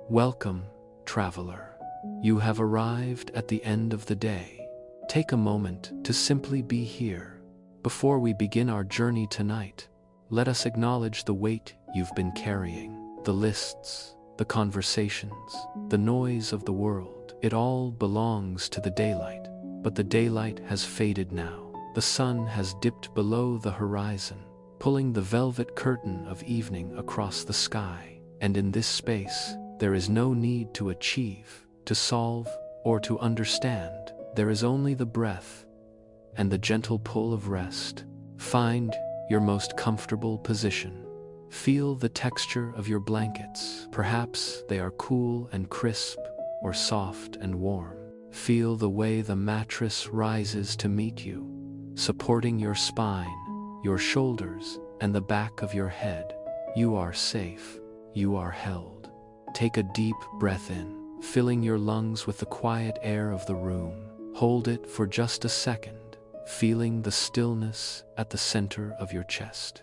Welcome, traveler. You have arrived at the end of the day. Take a moment to simply be here. Before we begin our journey tonight, let us acknowledge the weight you've been carrying. The lists, the conversations, the noise of the world. It all belongs to the daylight. But the daylight has faded now. The sun has dipped below the horizon, pulling the velvet curtain of evening across the sky. And in this space, there is no need to achieve, to solve, or to understand. There is only the breath and the gentle pull of rest. Find your most comfortable position. Feel the texture of your blankets. Perhaps they are cool and crisp, or soft and warm. Feel the way the mattress rises to meet you, supporting your spine, your shoulders, and the back of your head. You are safe. You are held. Take a deep breath in, filling your lungs with the quiet air of the room. Hold it for just a second, feeling the stillness at the center of your chest.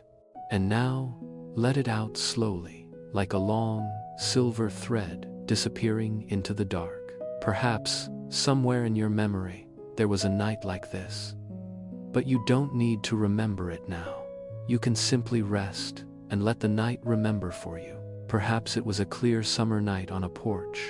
And now, let it out slowly, like a long, silver thread disappearing into the dark. Perhaps, somewhere in your memory, there was a night like this. But you don't need to remember it now. You can simply rest and let the night remember for you. Perhaps it was a clear summer night on a porch,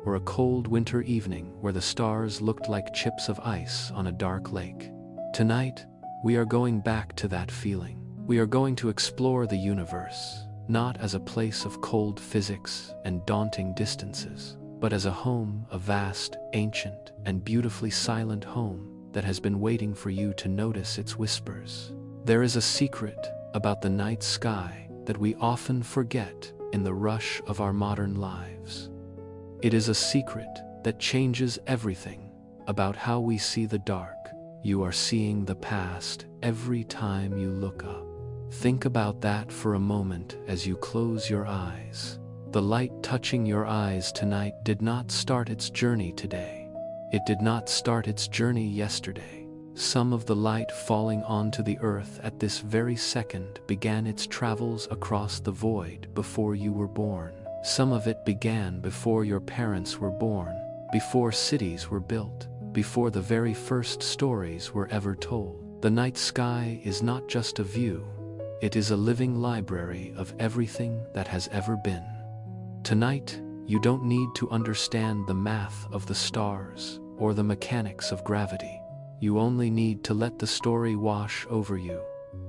or a cold winter evening where the stars looked like chips of ice on a dark lake. Tonight, we are going back to that feeling. We are going to explore the universe, not as a place of cold physics and daunting distances, but as a home, a vast, ancient, and beautifully silent home that has been waiting for you to notice its whispers. There is a secret about the night sky that we often forget in the rush of our modern lives. It is a secret that changes everything about how we see the dark. You are seeing the past every time you look up. Think about that for a moment as you close your eyes. The light touching your eyes tonight did not start its journey today. It did not start its journey yesterday. Some of the light falling onto the earth at this very second began its travels across the void before you were born. Some of it began before your parents were born, before cities were built, before the very first stories were ever told. The night sky is not just a view, it is a living library of everything that has ever been. Tonight, you don't need to understand the math of the stars or the mechanics of gravity. You only need to let the story wash over you,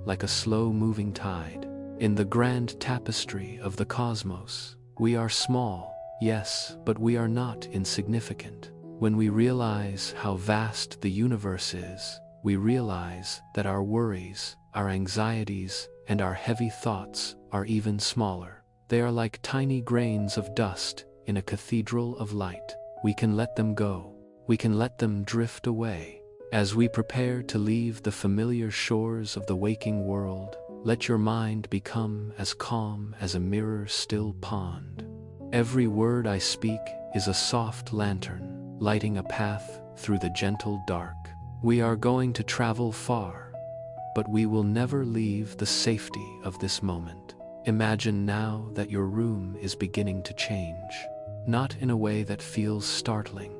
like a slow-moving tide. In the grand tapestry of the cosmos, we are small, yes, but we are not insignificant. When we realize how vast the universe is, we realize that our worries, our anxieties, and our heavy thoughts are even smaller. They are like tiny grains of dust in a cathedral of light. We can let them go. We can let them drift away. As we prepare to leave the familiar shores of the waking world, let your mind become as calm as a mirror-still pond. Every word I speak is a soft lantern, lighting a path through the gentle dark. We are going to travel far, but we will never leave the safety of this moment. Imagine now that your room is beginning to change, not in a way that feels startling,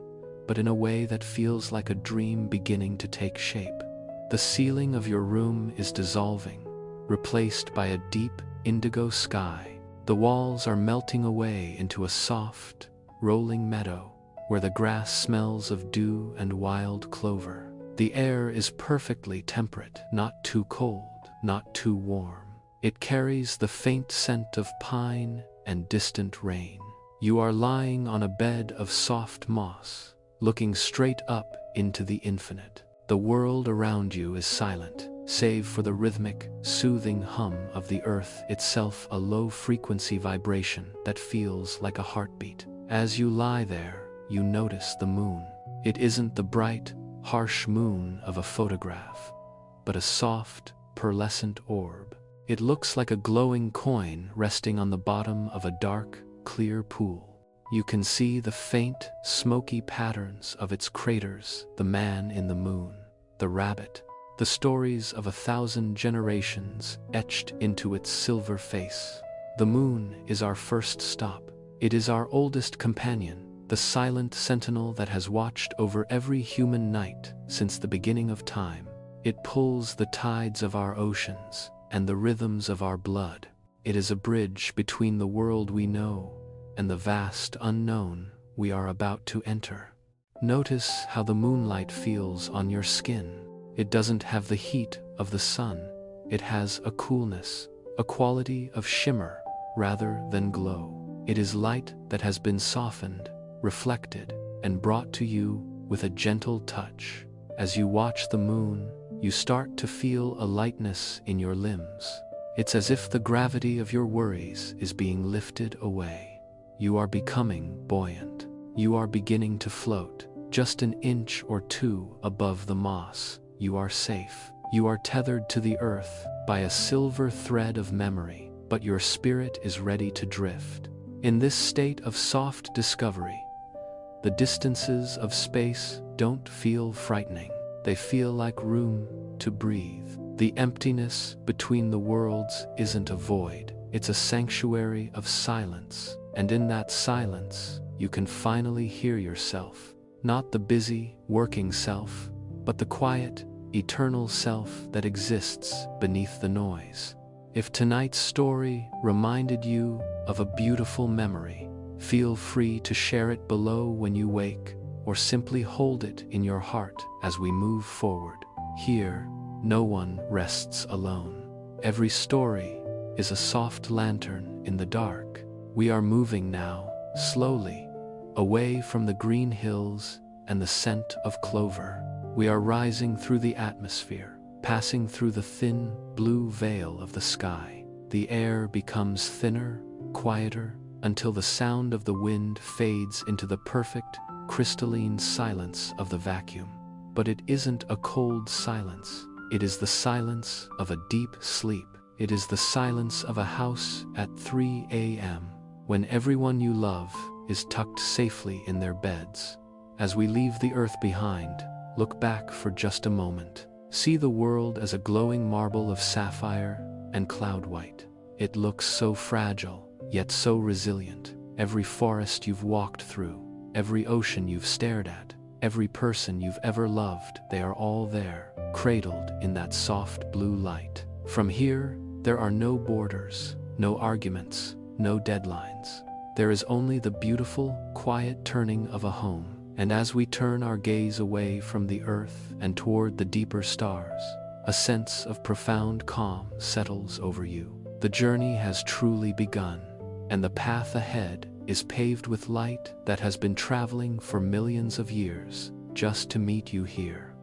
but in a way that feels like a dream beginning to take shape. The ceiling of your room is dissolving, replaced by a deep indigo sky. The walls are melting away into a soft, rolling meadow, where the grass smells of dew and wild clover. The air is perfectly temperate, not too cold, not too warm. It carries the faint scent of pine and distant rain. You are lying on a bed of soft moss, looking straight up into the infinite. The world around you is silent, save for the rhythmic, soothing hum of the earth itself, a low-frequency vibration that feels like a heartbeat. As you lie there, you notice the moon. It isn't the bright, harsh moon of a photograph, but a soft, pearlescent orb. It looks like a glowing coin resting on the bottom of a dark, clear pool. You can see the faint, smoky patterns of its craters, the man in the moon, the rabbit, the stories of 1,000 generations etched into its silver face. The moon is our first stop. It is our oldest companion, the silent sentinel that has watched over every human night since the beginning of time. It pulls the tides of our oceans and the rhythms of our blood. It is a bridge between the world we know and the vast unknown we are about to enter. Notice how the moonlight feels on your skin. It doesn't have the heat of the sun. It has a coolness, a quality of shimmer rather than glow. It is light that has been softened, reflected, and brought to you with a gentle touch. As you watch the moon, you start to feel a lightness in your limbs. It's as if the gravity of your worries is being lifted away. You are becoming buoyant. You are beginning to float, just an inch or two above the moss. You are safe. You are tethered to the earth by a silver thread of memory, but your spirit is ready to drift. In this state of soft discovery, the distances of space don't feel frightening. They feel like room to breathe. The emptiness between the worlds isn't a void. It's a sanctuary of silence. And in that silence, you can finally hear yourself. Not the busy, working self, but the quiet, eternal self that exists beneath the noise. If tonight's story reminded you of a beautiful memory, feel free to share it below when you wake, or simply hold it in your heart as we move forward. Here, no one rests alone. Every story is a soft lantern in the dark. We are moving now, slowly, away from the green hills and the scent of clover. We are rising through the atmosphere, passing through the thin, blue veil of the sky. The air becomes thinner, quieter, until the sound of the wind fades into the perfect, crystalline silence of the vacuum. But it isn't a cold silence. It is the silence of a deep sleep. It is the silence of a house at 3 a.m., when everyone you love is tucked safely in their beds. As we leave the earth behind, look back for just a moment. See the world as a glowing marble of sapphire and cloud white. It looks so fragile, yet so resilient. Every forest you've walked through, every ocean you've stared at, every person you've ever loved, they are all there, cradled in that soft blue light. From here, there are no borders, no arguments, no deadlines. There is only the beautiful, quiet turning of a home. And as we turn our gaze away from the earth and toward the deeper stars, a sense of profound calm settles over you. The journey has truly begun, and the path ahead is paved with light that has been traveling for millions of years just to meet you here.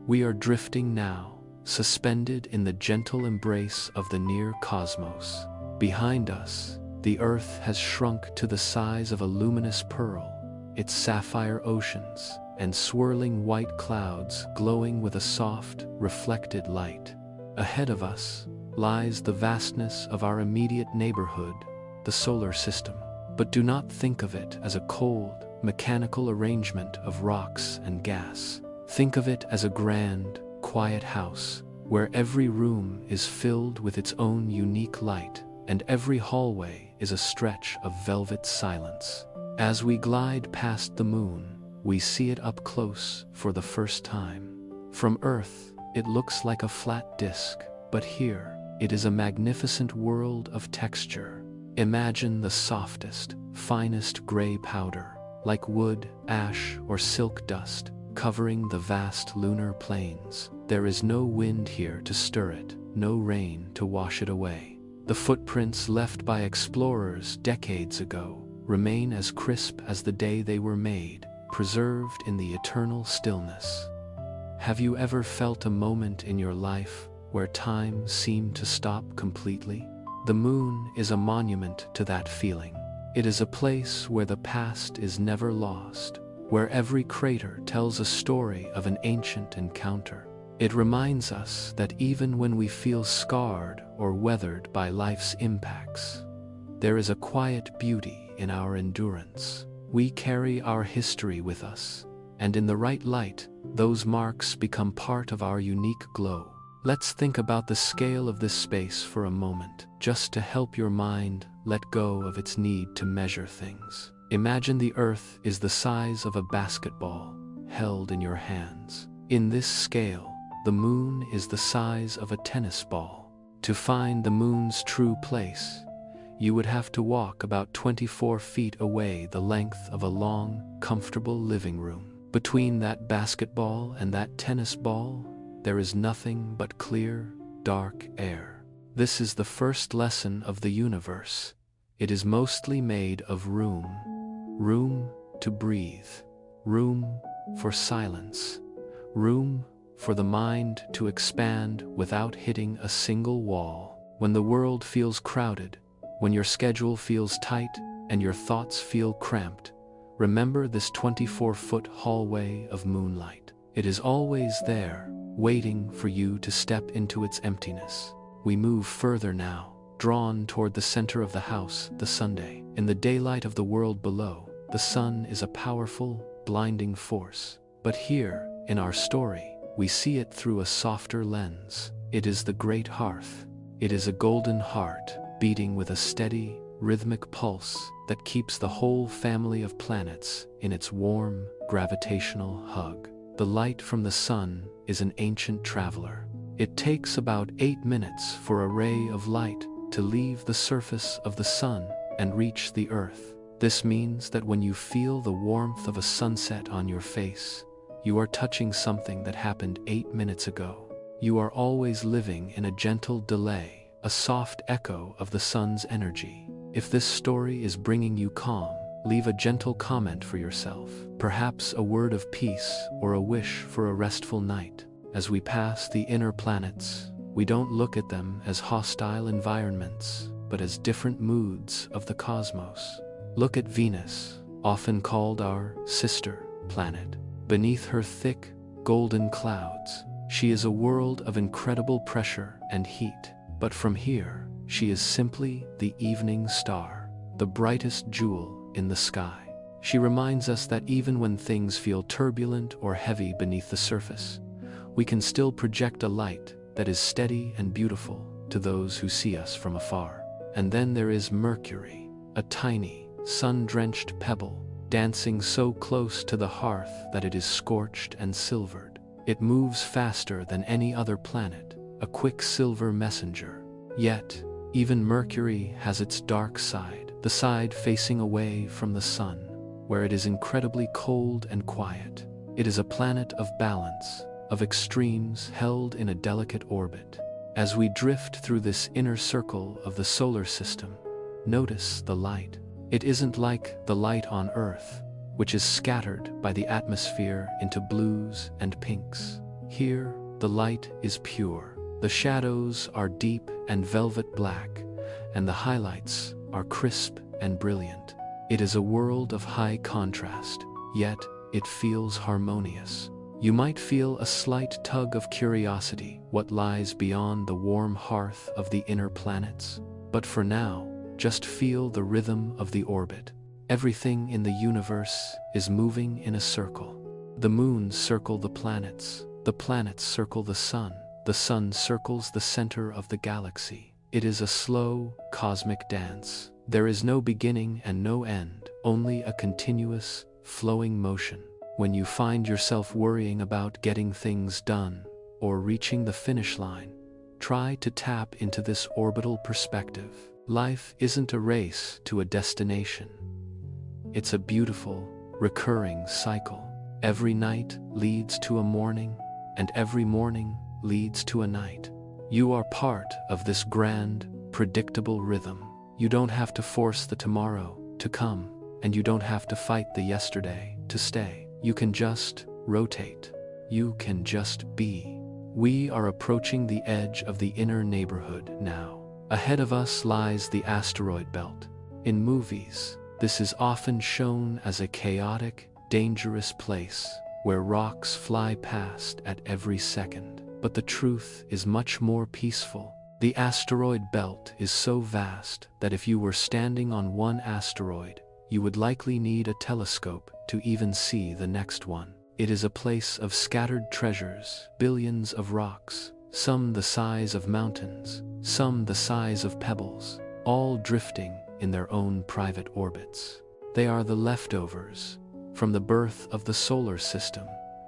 We are drifting now, suspended in the gentle embrace of the near cosmos. Behind us, the earth has shrunk to the size of a luminous pearl, its sapphire oceans and swirling white clouds glowing with a soft, reflected light. Ahead of us lies the vastness of our immediate neighborhood, the solar system. But do not think of it as a cold, mechanical arrangement of rocks and gas. Think of it as a grand, quiet house, where every room is filled with its own unique light, and every hallway is a stretch of velvet silence. As we glide past the moon, we see it up close for the first time. From Earth, it looks like a flat disk, but here, it is a magnificent world of texture. Imagine the softest, finest gray powder, like wood, ash, or silk dust, covering the vast lunar plains. There is no wind here to stir it, no rain to wash it away. The footprints left by explorers decades ago remain as crisp as the day they were made, preserved in the eternal stillness. Have you ever felt a moment in your life where time seemed to stop completely? The moon is a monument to that feeling. It is a place where the past is never lost, where every crater tells a story of an ancient encounter. It reminds us that even when we feel scarred or weathered by life's impacts, there is a quiet beauty in our endurance. We carry our history with us, and in the right light, those marks become part of our unique glow. Let's think about the scale of this space for a moment, just to help your mind let go of its need to measure things. Imagine the Earth is the size of a basketball held in your hands. In this scale, the moon is the size of a tennis ball. To find the moon's true place, you would have to walk about 24 feet away, the length of a long, comfortable living room. Between that basketball and that tennis ball, there is nothing but clear, dark air. This is the first lesson of the universe. It is mostly made of room. Room to breathe. Room for silence. Room for the mind to expand without hitting a single wall. When the world feels crowded, when your schedule feels tight and your thoughts feel cramped, remember this 24-foot hallway of moonlight. It is always there, waiting for you to step into its emptiness. We move further now, drawn toward the center of the house, the Sunday. In the daylight of the world below, the sun is a powerful, blinding force. But here, in our story, we see it through a softer lens. It is the great hearth. It is a golden heart, beating with a steady, rhythmic pulse that keeps the whole family of planets in its warm, gravitational hug. The light from the sun is an ancient traveler. It takes about 8 minutes for a ray of light to leave the surface of the sun and reach the earth. This means that when you feel the warmth of a sunset on your face, you are touching something that happened 8 minutes ago. You are always living in a gentle delay, a soft echo of the sun's energy. If this story is bringing you calm, leave a gentle comment for yourself, perhaps a word of peace or a wish for a restful night. As we pass the inner planets, we don't look at them as hostile environments, but as different moods of the cosmos. Look at Venus, often called our sister planet. Beneath her thick, golden clouds, she is a world of incredible pressure and heat. But from here, she is simply the evening star, the brightest jewel in the sky. She reminds us that even when things feel turbulent or heavy beneath the surface, we can still project a light that is steady and beautiful to those who see us from afar. And then there is Mercury, a tiny, sun-drenched pebble, dancing so close to the hearth that it is scorched and silvered. It moves faster than any other planet, a quick silver messenger. Yet, even Mercury has its dark side, the side facing away from the sun, where it is incredibly cold and quiet. It is a planet of balance, of extremes held in a delicate orbit. As we drift through this inner circle of the solar system, notice the light. It isn't like the light on Earth, which is scattered by the atmosphere into blues and pinks. Here, the light is pure. The shadows are deep and velvet black, and the highlights are crisp and brilliant. It is a world of high contrast, yet it feels harmonious. You might feel a slight tug of curiosity, what lies beyond the warm hearth of the inner planets. But for now, just feel the rhythm of the orbit. Everything in the universe is moving in a circle. The moons circle the planets circle the sun circles the center of the galaxy. It is a slow, cosmic dance. There is no beginning and no end, only a continuous, flowing motion. When you find yourself worrying about getting things done or reaching the finish line, try to tap into this orbital perspective. Life isn't a race to a destination. It's a beautiful, recurring cycle. Every night leads to a morning, and every morning leads to a night. You are part of this grand, predictable rhythm. You don't have to force the tomorrow to come, and you don't have to fight the yesterday to stay. You can just rotate. You can just be. We are approaching the edge of the inner neighborhood now. Ahead of us lies the asteroid belt. In movies, this is often shown as a chaotic, dangerous place where rocks fly past at every second. But the truth is much more peaceful. The asteroid belt is so vast that if you were standing on one asteroid, you would likely need a telescope to even see the next one. It is a place of scattered treasures, billions of rocks, some the size of mountains, some the size of pebbles, all drifting in their own private orbits. They are the leftovers from the birth of the solar system,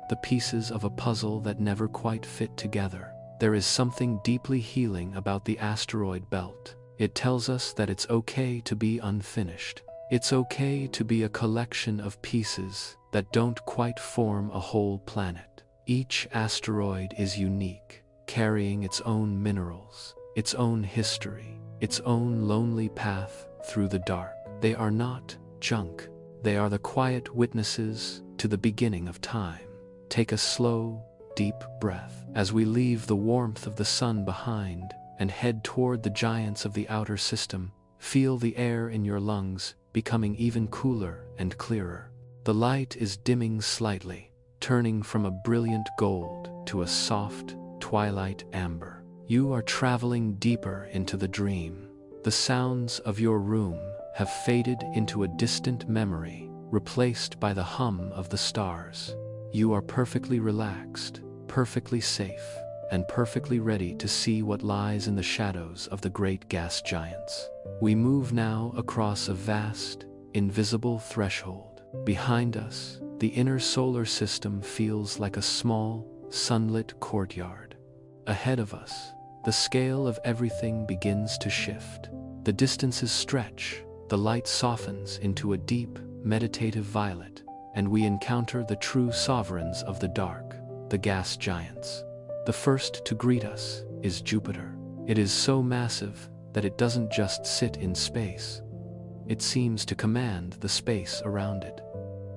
the pieces of a puzzle that never quite fit together. There is something deeply healing about the asteroid belt. It tells us that it's okay to be unfinished. It's okay to be a collection of pieces that don't quite form a whole planet. Each asteroid is unique, carrying its own minerals, its own history, its own lonely path through the dark. They are not junk. They are the quiet witnesses to the beginning of time. Take a slow, deep breath as we leave the warmth of the sun behind and head toward the giants of the outer system. Feel the air in your lungs becoming even cooler and clearer. The light is dimming slightly, turning from a brilliant gold to a soft, twilight amber. You are traveling deeper into the dream. The sounds of your room have faded into a distant memory, replaced by the hum of the stars. You are perfectly relaxed, perfectly safe, and perfectly ready to see what lies in the shadows of the great gas giants. We move now across a vast, invisible threshold. Behind us, the inner solar system feels like a small, sunlit courtyard. Ahead of us, the scale of everything begins to shift. The distances stretch, the light softens into a deep, meditative violet, and we encounter the true sovereigns of the dark, the gas giants. The first to greet us is Jupiter. It is so massive that it doesn't just sit in space. It seems to command the space around it.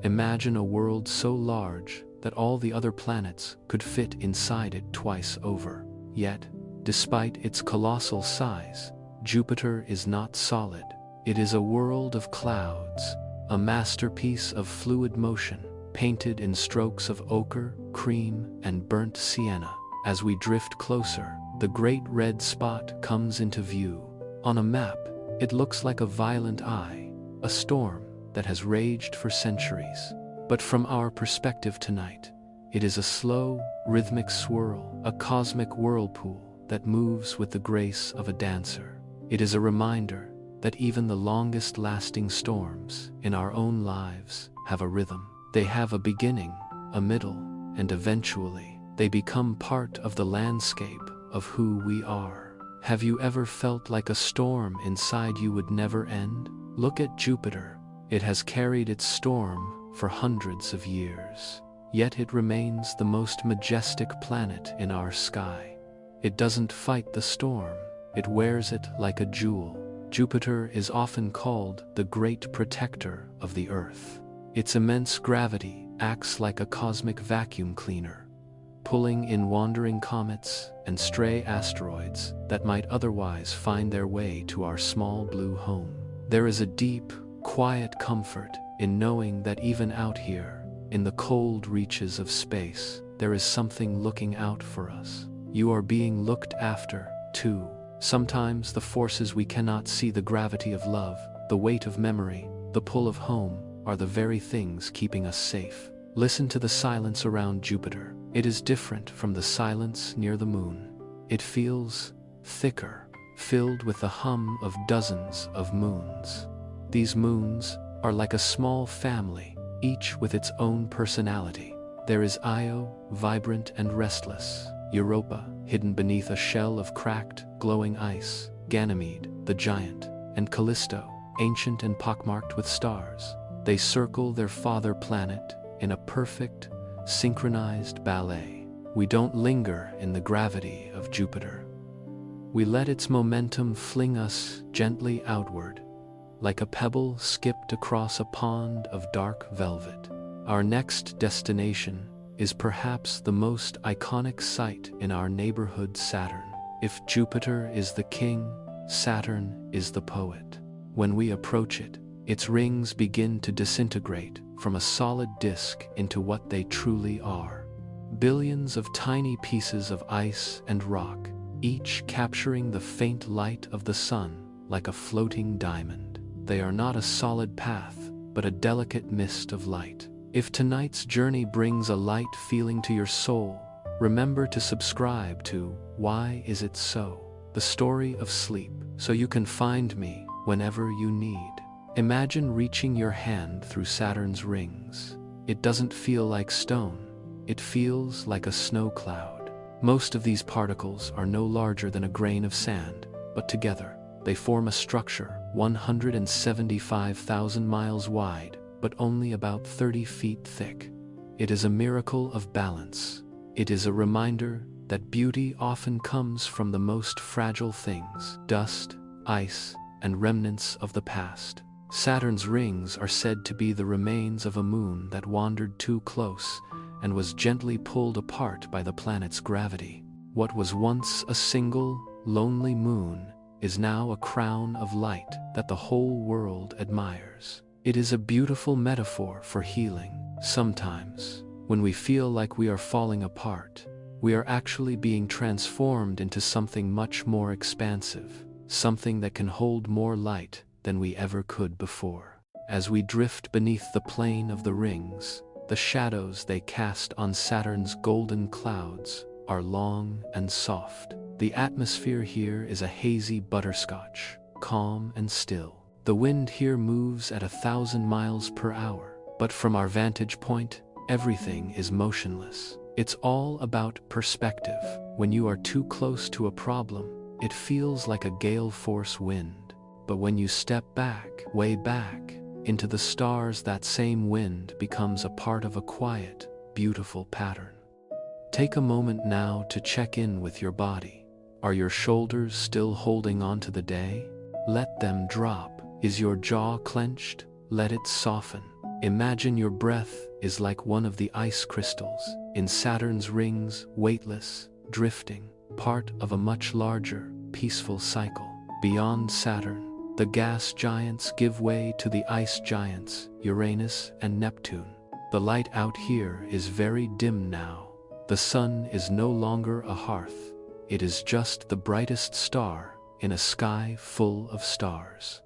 Imagine a world so large that all the other planets could fit inside it twice over. Yet, despite its colossal size, Jupiter is not solid. It is a world of clouds, a masterpiece of fluid motion, painted in strokes of ochre, cream, and burnt sienna. As we drift closer, the great red spot comes into view. On a map, it looks like a violent eye, a storm that has raged for centuries. But from our perspective tonight, it is a slow, rhythmic swirl, a cosmic whirlpool that moves with the grace of a dancer. It is a reminder that even the longest-lasting storms in our own lives have a rhythm. They have a beginning, a middle, and eventually, they become part of the landscape of who we are. Have you ever felt like a storm inside you would never end? Look at Jupiter. It has carried its storm for hundreds of years. Yet it remains the most majestic planet in our sky. It doesn't fight the storm. It wears it like a jewel. Jupiter is often called the great protector of the Earth. Its immense gravity acts like a cosmic vacuum cleaner, pulling in wandering comets and stray asteroids that might otherwise find their way to our small blue home. There is a deep, quiet comfort in knowing that even out here, in the cold reaches of space, there is something looking out for us. You are being looked after, too. Sometimes the forces we cannot see, the gravity of love, the weight of memory, the pull of home, are the very things keeping us safe. Listen to the silence around Jupiter. It is different from the silence near the moon. It feels thicker, filled with the hum of dozens of moons. These moons are like a small family, each with its own personality. There is Io, vibrant and restless; Europa, hidden beneath a shell of cracked, glowing ice; Ganymede, the giant; and Callisto, ancient and pockmarked with stars. They circle their father planet in a perfect, synchronized ballet. We don't linger in the gravity of Jupiter. We let its momentum fling us gently outward, like a pebble skipped across a pond of dark velvet. Our next destination is perhaps the most iconic sight in our neighborhood, Saturn. If Jupiter is the king, Saturn is the poet. When we approach it, its rings begin to disintegrate from a solid disk into what they truly are. Billions of tiny pieces of ice and rock, each capturing the faint light of the sun like a floating diamond. They are not a solid path, but a delicate mist of light. If tonight's journey brings a light feeling to your soul, Remember to subscribe to Why Is It So? The Story of Sleep, so you can find me whenever you need. Imagine reaching your hand through Saturn's rings. It doesn't feel like stone, it feels like a snow cloud. Most of these particles are no larger than a grain of sand, but together, they form a structure 175,000 miles wide, but only about 30 feet thick. It is a miracle of balance. It is a reminder that beauty often comes from the most fragile things: dust, ice, and remnants of the past. Saturn's rings are said to be the remains of a moon that wandered too close and was gently pulled apart by the planet's gravity. What was once a single, lonely moon is now a crown of light that the whole world admires. It is a beautiful metaphor for healing. Sometimes, when we feel like we are falling apart, we are actually being transformed into something much more expansive, something that can hold more light than we ever could before. As we drift beneath the plane of the rings, the shadows they cast on Saturn's golden clouds are long and soft. The atmosphere here is a hazy butterscotch, calm and still. The wind here moves at 1,000 miles per hour, but from our vantage point, everything is motionless. It's all about perspective. When you are too close to a problem, it feels like a gale force wind. But when you step back, way back, into the stars, that same wind becomes a part of a quiet, beautiful pattern. Take a moment now to check in with your body. Are your shoulders still holding on to the day? Let them drop. Is your jaw clenched? Let it soften. Imagine your breath is like one of the ice crystals in Saturn's rings, weightless, drifting, part of a much larger, peaceful cycle. Beyond Saturn, the gas giants give way to the ice giants, Uranus and Neptune. The light out here is very dim now. The sun is no longer a hearth. It is just the brightest star in a sky full of stars.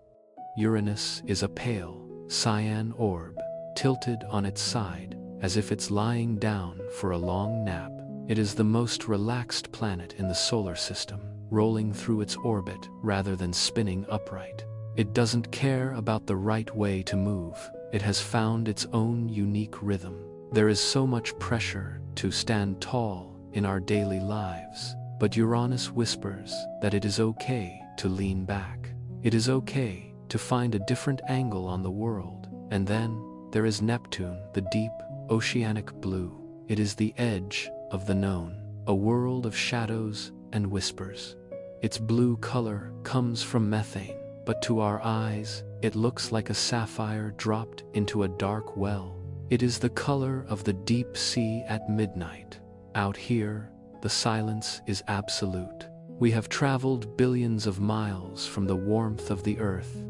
Uranus is a pale, cyan orb, tilted on its side, as if it's lying down for a long nap. It is the most relaxed planet in the solar system, rolling through its orbit rather than spinning upright. It doesn't care about the right way to move. It has found its own unique rhythm. There is so much pressure to stand tall in our daily lives, but Uranus whispers that it is okay to lean back. It is okay to find a different angle on the world. And then there is Neptune, the deep, oceanic blue. It is the edge of the known, a world of shadows and whispers. Its blue color comes from methane, but to our eyes, it looks like a sapphire dropped into a dark well. It is the color of the deep sea at midnight. Out here, the silence is absolute. We have traveled billions of miles from the warmth of the earth,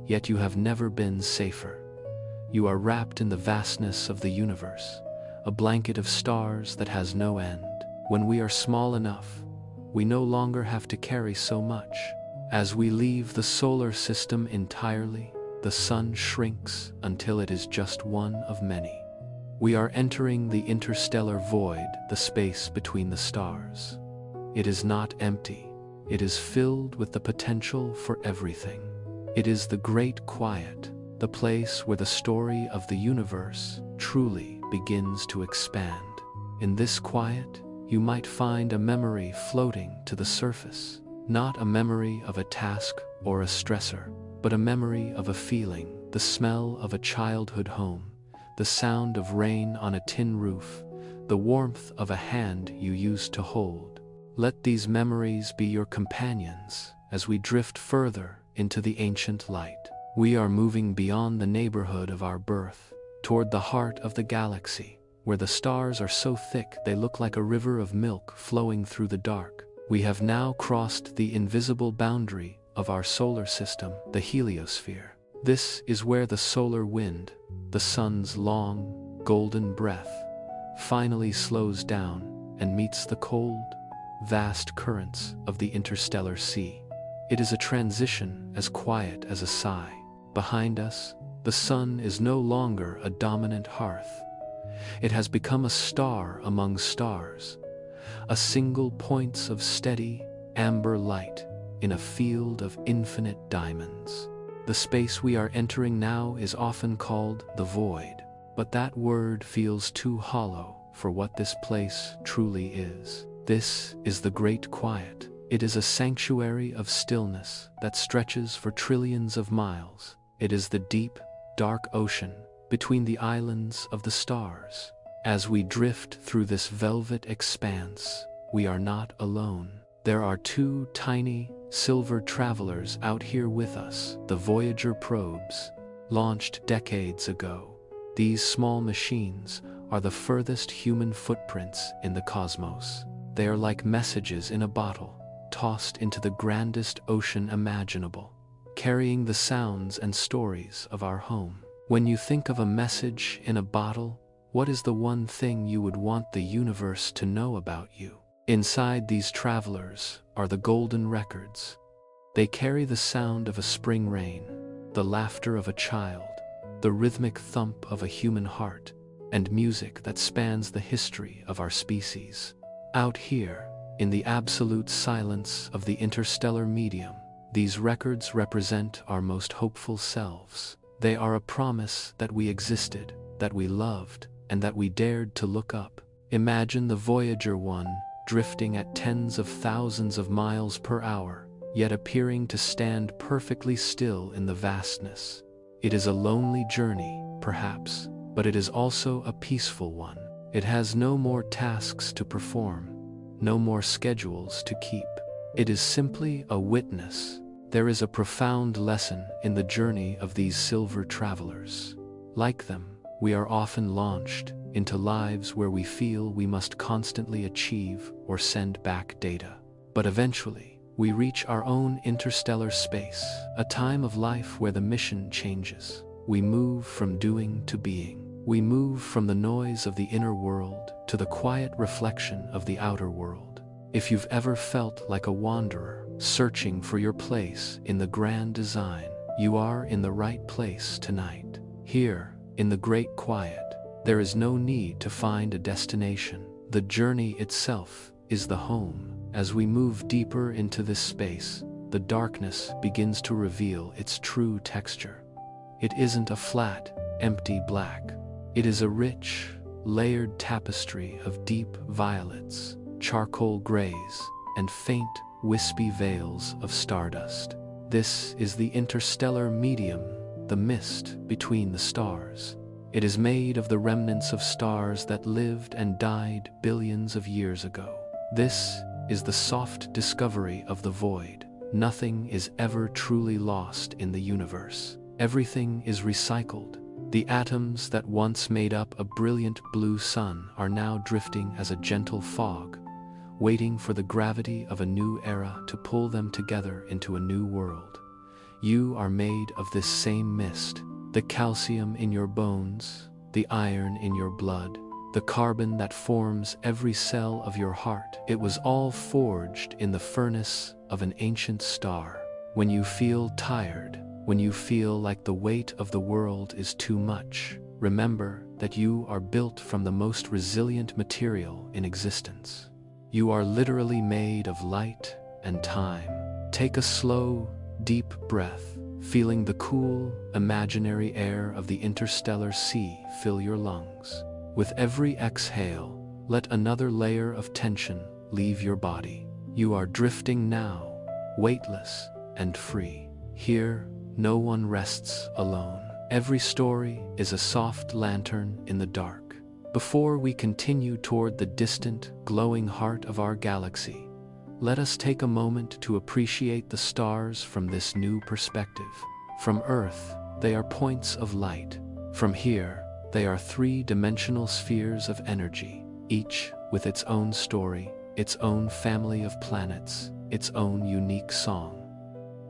yet you have never been safer. You are wrapped in the vastness of the universe, a blanket of stars that has no end. When we are small enough, we no longer have to carry so much. As we leave the solar system entirely, the sun shrinks until it is just one of many. We are entering the interstellar void, the space between the stars. It is not empty. It is filled with the potential for everything. It is the great quiet, the place where the story of the universe truly begins to expand. In this quiet, you might find a memory floating to the surface. Not a memory of a task or a stressor, but a memory of a feeling, the smell of a childhood home, the sound of rain on a tin roof, the warmth of a hand you used to hold. Let these memories be your companions as we drift further into the ancient light. We are moving beyond the neighborhood of our birth, toward the heart of the galaxy, where the stars are so thick they look like a river of milk flowing through the dark. We have now crossed the invisible boundary of our solar system, the heliosphere. This is where the solar wind, the sun's long, golden breath, finally slows down and meets the cold, vast currents of the interstellar sea. It is a transition as quiet as a sigh. Behind us, the sun is no longer a dominant hearth. It has become a star among stars, a single point of steady, amber light in a field of infinite diamonds. The space we are entering now is often called the void, but that word feels too hollow for what this place truly is. This is the Great Quiet. It is a sanctuary of stillness that stretches for trillions of miles. It is the deep, dark ocean between the islands of the stars. As we drift through this velvet expanse, we are not alone. There are two tiny, silver travelers out here with us, the Voyager probes, launched decades ago. These small machines are the furthest human footprints in the cosmos. They are like messages in a bottle, tossed into the grandest ocean imaginable, carrying the sounds and stories of our home. When you think of a message in a bottle, what is the one thing you would want the universe to know about you? Inside these travelers are the golden records. They carry the sound of a spring rain, the laughter of a child, the rhythmic thump of a human heart, and music that spans the history of our species. Out here, in the absolute silence of the interstellar medium, these records represent our most hopeful selves. They are a promise that we existed, that we loved, and that we dared to look up. Imagine the Voyager 1 drifting at tens of thousands of miles per hour, yet appearing to stand perfectly still in the vastness. It is a lonely journey, perhaps, but it is also a peaceful one. It has no more tasks to perform, no more schedules to keep. It is simply a witness. There is a profound lesson in the journey of these silver travelers. Like them, we are often launched into lives where we feel we must constantly achieve or send back data. But eventually, we reach our own interstellar space, a time of life where the mission changes. We move from doing to being. We move from the noise of the inner world to the quiet reflection of the outer world. If you've ever felt like a wanderer, searching for your place in the grand design, you are in the right place tonight. Here, in the Great Quiet, there is no need to find a destination. The journey itself is the home. As we move deeper into this space, the darkness begins to reveal its true texture. It isn't a flat, empty black. It is a rich, layered tapestry of deep violets, charcoal grays, and faint, wispy veils of stardust. This is the interstellar medium, the mist between the stars. It is made of the remnants of stars that lived and died billions of years ago. This is the soft discovery of the void. Nothing is ever truly lost in the universe. Everything is recycled. The atoms that once made up a brilliant blue sun are now drifting as a gentle fog, waiting for the gravity of a new era to pull them together into a new world. You are made of this same mist. The calcium in your bones, the iron in your blood, the carbon that forms every cell of your heart. It was all forged in the furnace of an ancient star. When you feel tired, when you feel like the weight of the world is too much, remember that you are built from the most resilient material in existence. You are literally made of light and time. Take a slow, deep breath, feeling the cool, imaginary air of the interstellar sea fill your lungs. With every exhale, let another layer of tension leave your body. You are drifting now, weightless and free. Here, no one rests alone. Every story is a soft lantern in the dark. Before we continue toward the distant, glowing heart of our galaxy, let us take a moment to appreciate the stars from this new perspective. From Earth, they are points of light. From here, they are three-dimensional spheres of energy, each with its own story, its own family of planets, its own unique song.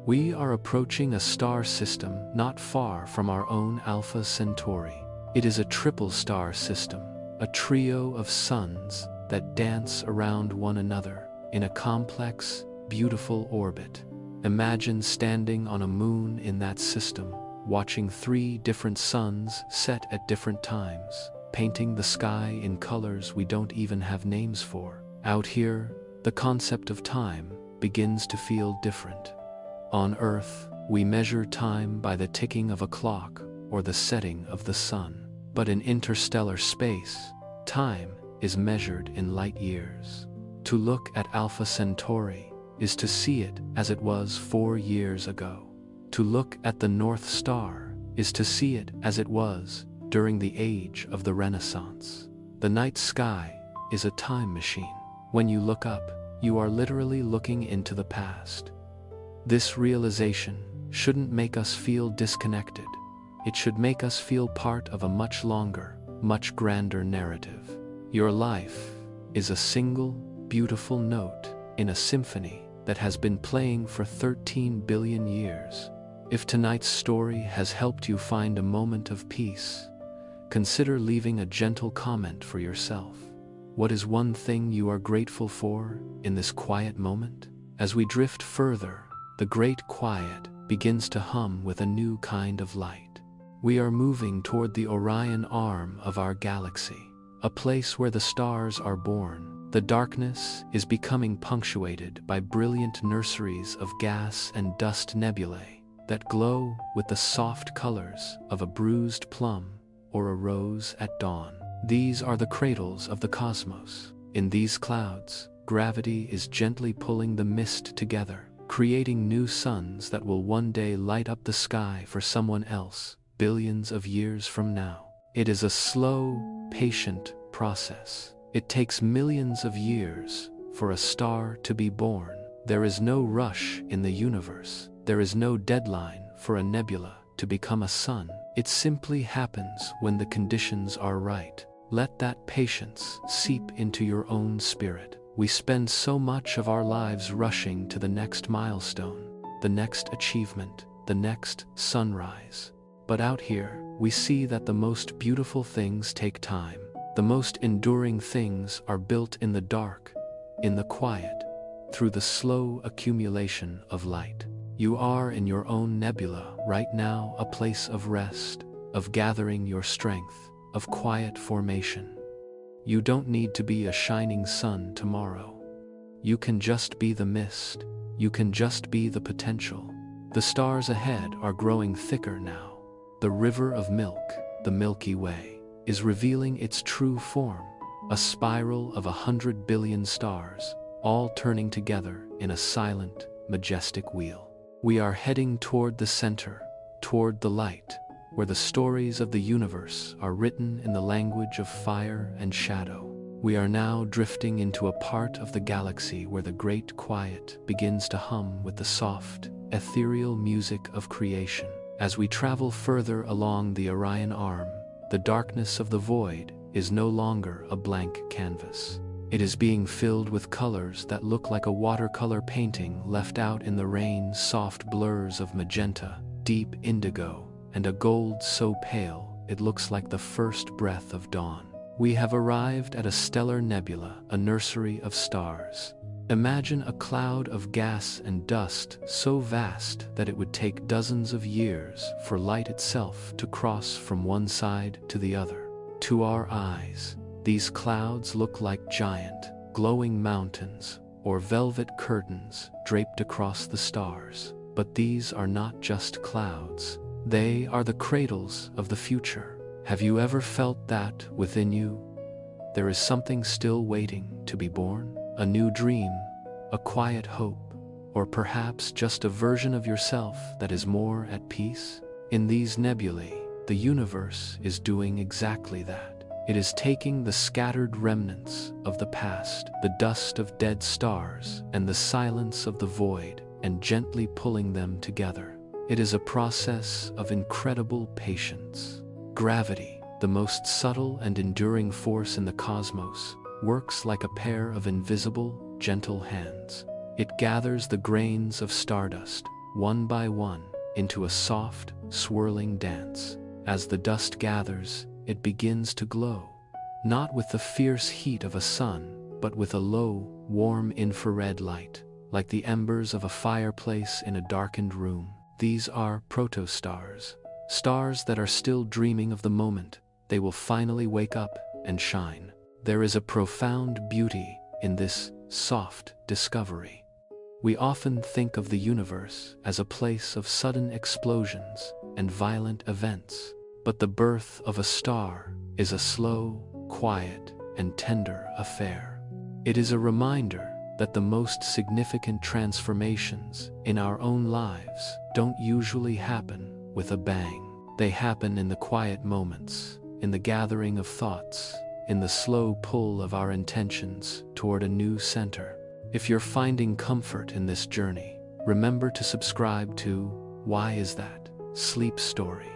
We are approaching a star system not far from our own Alpha Centauri. It is a triple star system, a trio of suns that dance around one another in a complex, beautiful orbit. Imagine standing on a moon in that system, watching three different suns set at different times, painting the sky in colors we don't even have names for. Out here, the concept of time begins to feel different. On Earth, we measure time by the ticking of a clock or the setting of the sun. But in interstellar space, time is measured in light years. To look at Alpha Centauri is to see it as it was 4 years ago. To look at the North Star is to see it as it was during the age of the Renaissance. The night sky is a time machine. When you look up, you are literally looking into the past. This realization shouldn't make us feel disconnected. It should make us feel part of a much longer, much grander narrative. Your life is a single, beautiful note in a symphony that has been playing for 13 billion years. If tonight's story has helped you find a moment of peace, consider leaving a gentle comment for yourself. What is one thing you are grateful for in this quiet moment? As we drift further, the great quiet begins to hum with a new kind of light. We are moving toward the Orion arm of our galaxy, a place where the stars are born. The darkness is becoming punctuated by brilliant nurseries of gas and dust nebulae that glow with the soft colors of a bruised plum or a rose at dawn. These are the cradles of the cosmos. In these clouds, gravity is gently pulling the mist together, creating new suns that will one day light up the sky for someone else, billions of years from now. It is a slow, patient process. It takes millions of years for a star to be born. There is no rush in the universe. There is no deadline for a nebula to become a sun. It simply happens when the conditions are right. Let that patience seep into your own spirit. We spend so much of our lives rushing to the next milestone, the next achievement, the next sunrise. But out here, we see that the most beautiful things take time. The most enduring things are built in the dark, in the quiet, through the slow accumulation of light. You are in your own nebula right now, a place of rest, of gathering your strength, of quiet formation. You don't need to be a shining sun tomorrow. You can just be the mist. You can just be the potential. The stars ahead are growing thicker now. The river of milk, the Milky Way, is revealing its true form, a spiral of 100 billion stars, all turning together in a silent, majestic wheel. We are heading toward the center, toward the light, where the stories of the universe are written in the language of fire and shadow. We are now drifting into a part of the galaxy where the great quiet begins to hum with the soft, ethereal music of creation. As we travel further along the Orion arm, the darkness of the void is no longer a blank canvas. It is being filled with colors that look like a watercolor painting left out in the rain, soft blurs of magenta, deep indigo, and a gold so pale it looks like the first breath of dawn. We have arrived at a stellar nebula, a nursery of stars. Imagine a cloud of gas and dust so vast that it would take dozens of years for light itself to cross from one side to the other. To our eyes, these clouds look like giant, glowing mountains or velvet curtains draped across the stars. But these are not just clouds. They are the cradles of the future. Have you ever felt that within you? There is something still waiting to be born? A new dream, a quiet hope, or perhaps just a version of yourself that is more at peace? In these nebulae, the universe is doing exactly that. It is taking the scattered remnants of the past, the dust of dead stars, and the silence of the void, and gently pulling them together. It is a process of incredible patience. Gravity, the most subtle and enduring force in the cosmos, works like a pair of invisible, gentle hands. It gathers the grains of stardust, one by one, into a soft, swirling dance. As the dust gathers, it begins to glow, not with the fierce heat of a sun, but with a low, warm infrared light, like the embers of a fireplace in a darkened room. These are protostars, stars that are still dreaming of the moment they will finally wake up and shine. There is a profound beauty in this soft discovery. We often think of the universe as a place of sudden explosions and violent events, but the birth of a star is a slow, quiet, and tender affair. It is a reminder that the most significant transformations in our own lives don't usually happen with a bang. They happen in the quiet moments, in the gathering of thoughts, in the slow pull of our intentions toward a new center. If you're finding comfort in this journey, remember to subscribe to Why Is That? Sleep Story.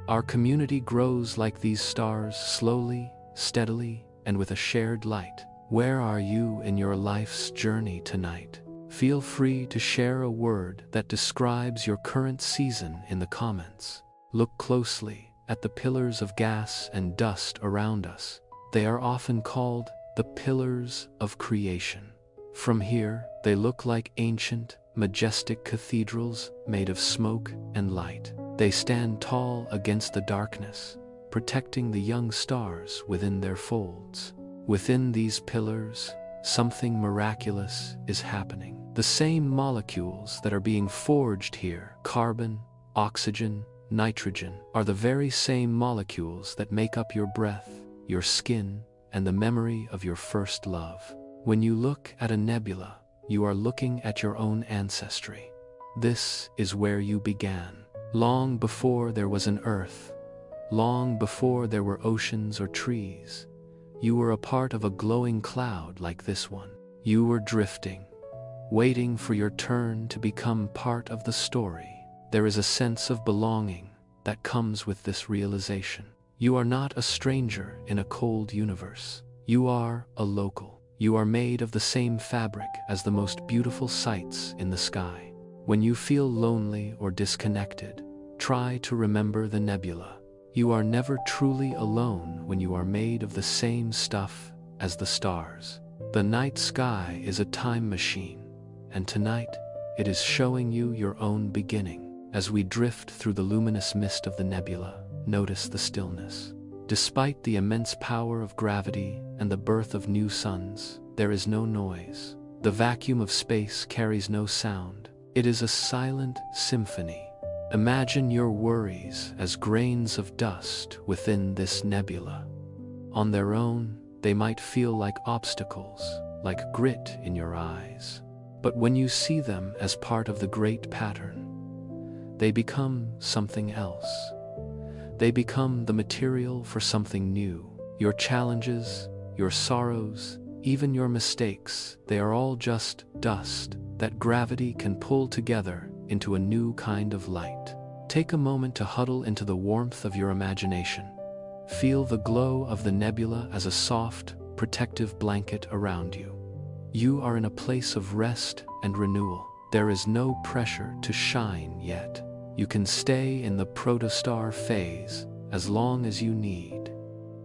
Our community grows like these stars, slowly, steadily, and with a shared light. Where are you in your life's journey tonight? Feel free to share a word that describes your current season in the comments. Look closely at the pillars of gas and dust around us. They are often called the pillars of creation. From here, they look like ancient, majestic cathedrals made of smoke and light. They stand tall against the darkness, protecting the young stars within their folds. Within these pillars, something miraculous is happening. The same molecules that are being forged here, carbon, oxygen, nitrogen, are the very same molecules that make up your breath, your skin, and the memory of your first love. When you look at a nebula, you are looking at your own ancestry. This is where you began. Long before there was an earth, long before there were oceans or trees, you were a part of a glowing cloud like this one. You were drifting, waiting for your turn to become part of the story. There is a sense of belonging that comes with this realization. You are not a stranger in a cold universe. You are a local. You are made of the same fabric as the most beautiful sights in the sky. When you feel lonely or disconnected, try to remember the nebula. You are never truly alone when you are made of the same stuff as the stars. The night sky is a time machine, and tonight it is showing you your own beginning. As we drift through the luminous mist of the nebula, notice the stillness. Despite the immense power of gravity and the birth of new suns, there is no noise. The vacuum of space carries no sound. It is a silent symphony. Imagine your worries as grains of dust within this nebula. On their own, they might feel like obstacles, like grit in your eyes. But when you see them as part of the great pattern, they become something else. They become the material for something new. Your challenges, your sorrows, even your mistakes, they are all just dust that gravity can pull together into a new kind of light. Take a moment to huddle into the warmth of your imagination. Feel the glow of the nebula as a soft, protective blanket around you. You are in a place of rest and renewal. There is no pressure to shine yet. You can stay in the protostar phase as long as you need.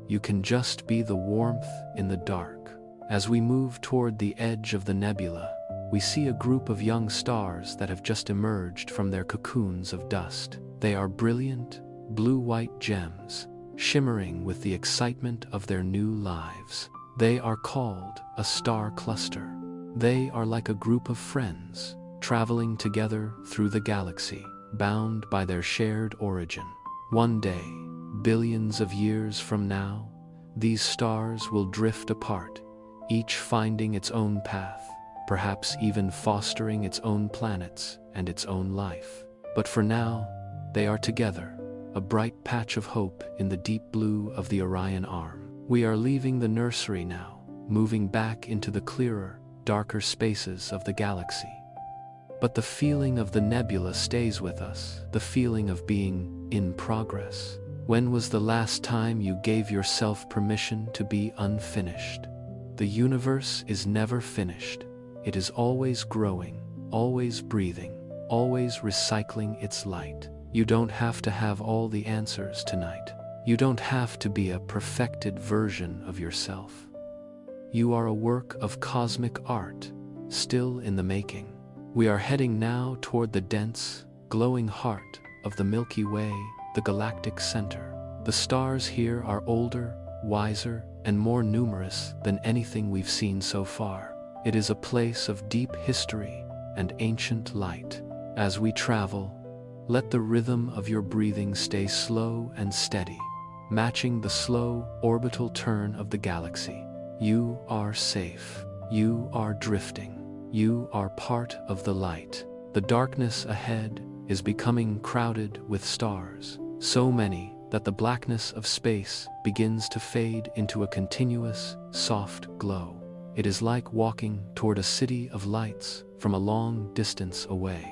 You can just be the warmth in the dark. As we move toward the edge of the nebula, we see a group of young stars that have just emerged from their cocoons of dust. They are brilliant, blue-white gems, shimmering with the excitement of their new lives. They are called a star cluster. They are like a group of friends, traveling together through the galaxy, bound by their shared origin. One day, billions of years from now, these stars will drift apart, each finding its own path, perhaps even fostering its own planets and its own life. But for now, they are together, a bright patch of hope in the deep blue of the Orion Arm. We are leaving the nursery now, moving back into the clearer, darker spaces of the galaxy. But the feeling of the nebula stays with us, the feeling of being in progress. When was the last time you gave yourself permission to be unfinished? The universe is never finished. It is always growing, always breathing, always recycling its light. You don't have to have all the answers tonight. You don't have to be a perfected version of yourself. You are a work of cosmic art, still in the making. We are heading now toward the dense, glowing heart of the Milky Way, the galactic center. The stars here are older, wiser, and more numerous than anything we've seen so far. It is a place of deep history and ancient light. As we travel, let the rhythm of your breathing stay slow and steady, matching the slow orbital turn of the galaxy. You are safe. You are drifting. You are part of the light. The darkness ahead is becoming crowded with stars, so many that the blackness of space begins to fade into a continuous, soft glow. It is like walking toward a city of lights from a long distance away.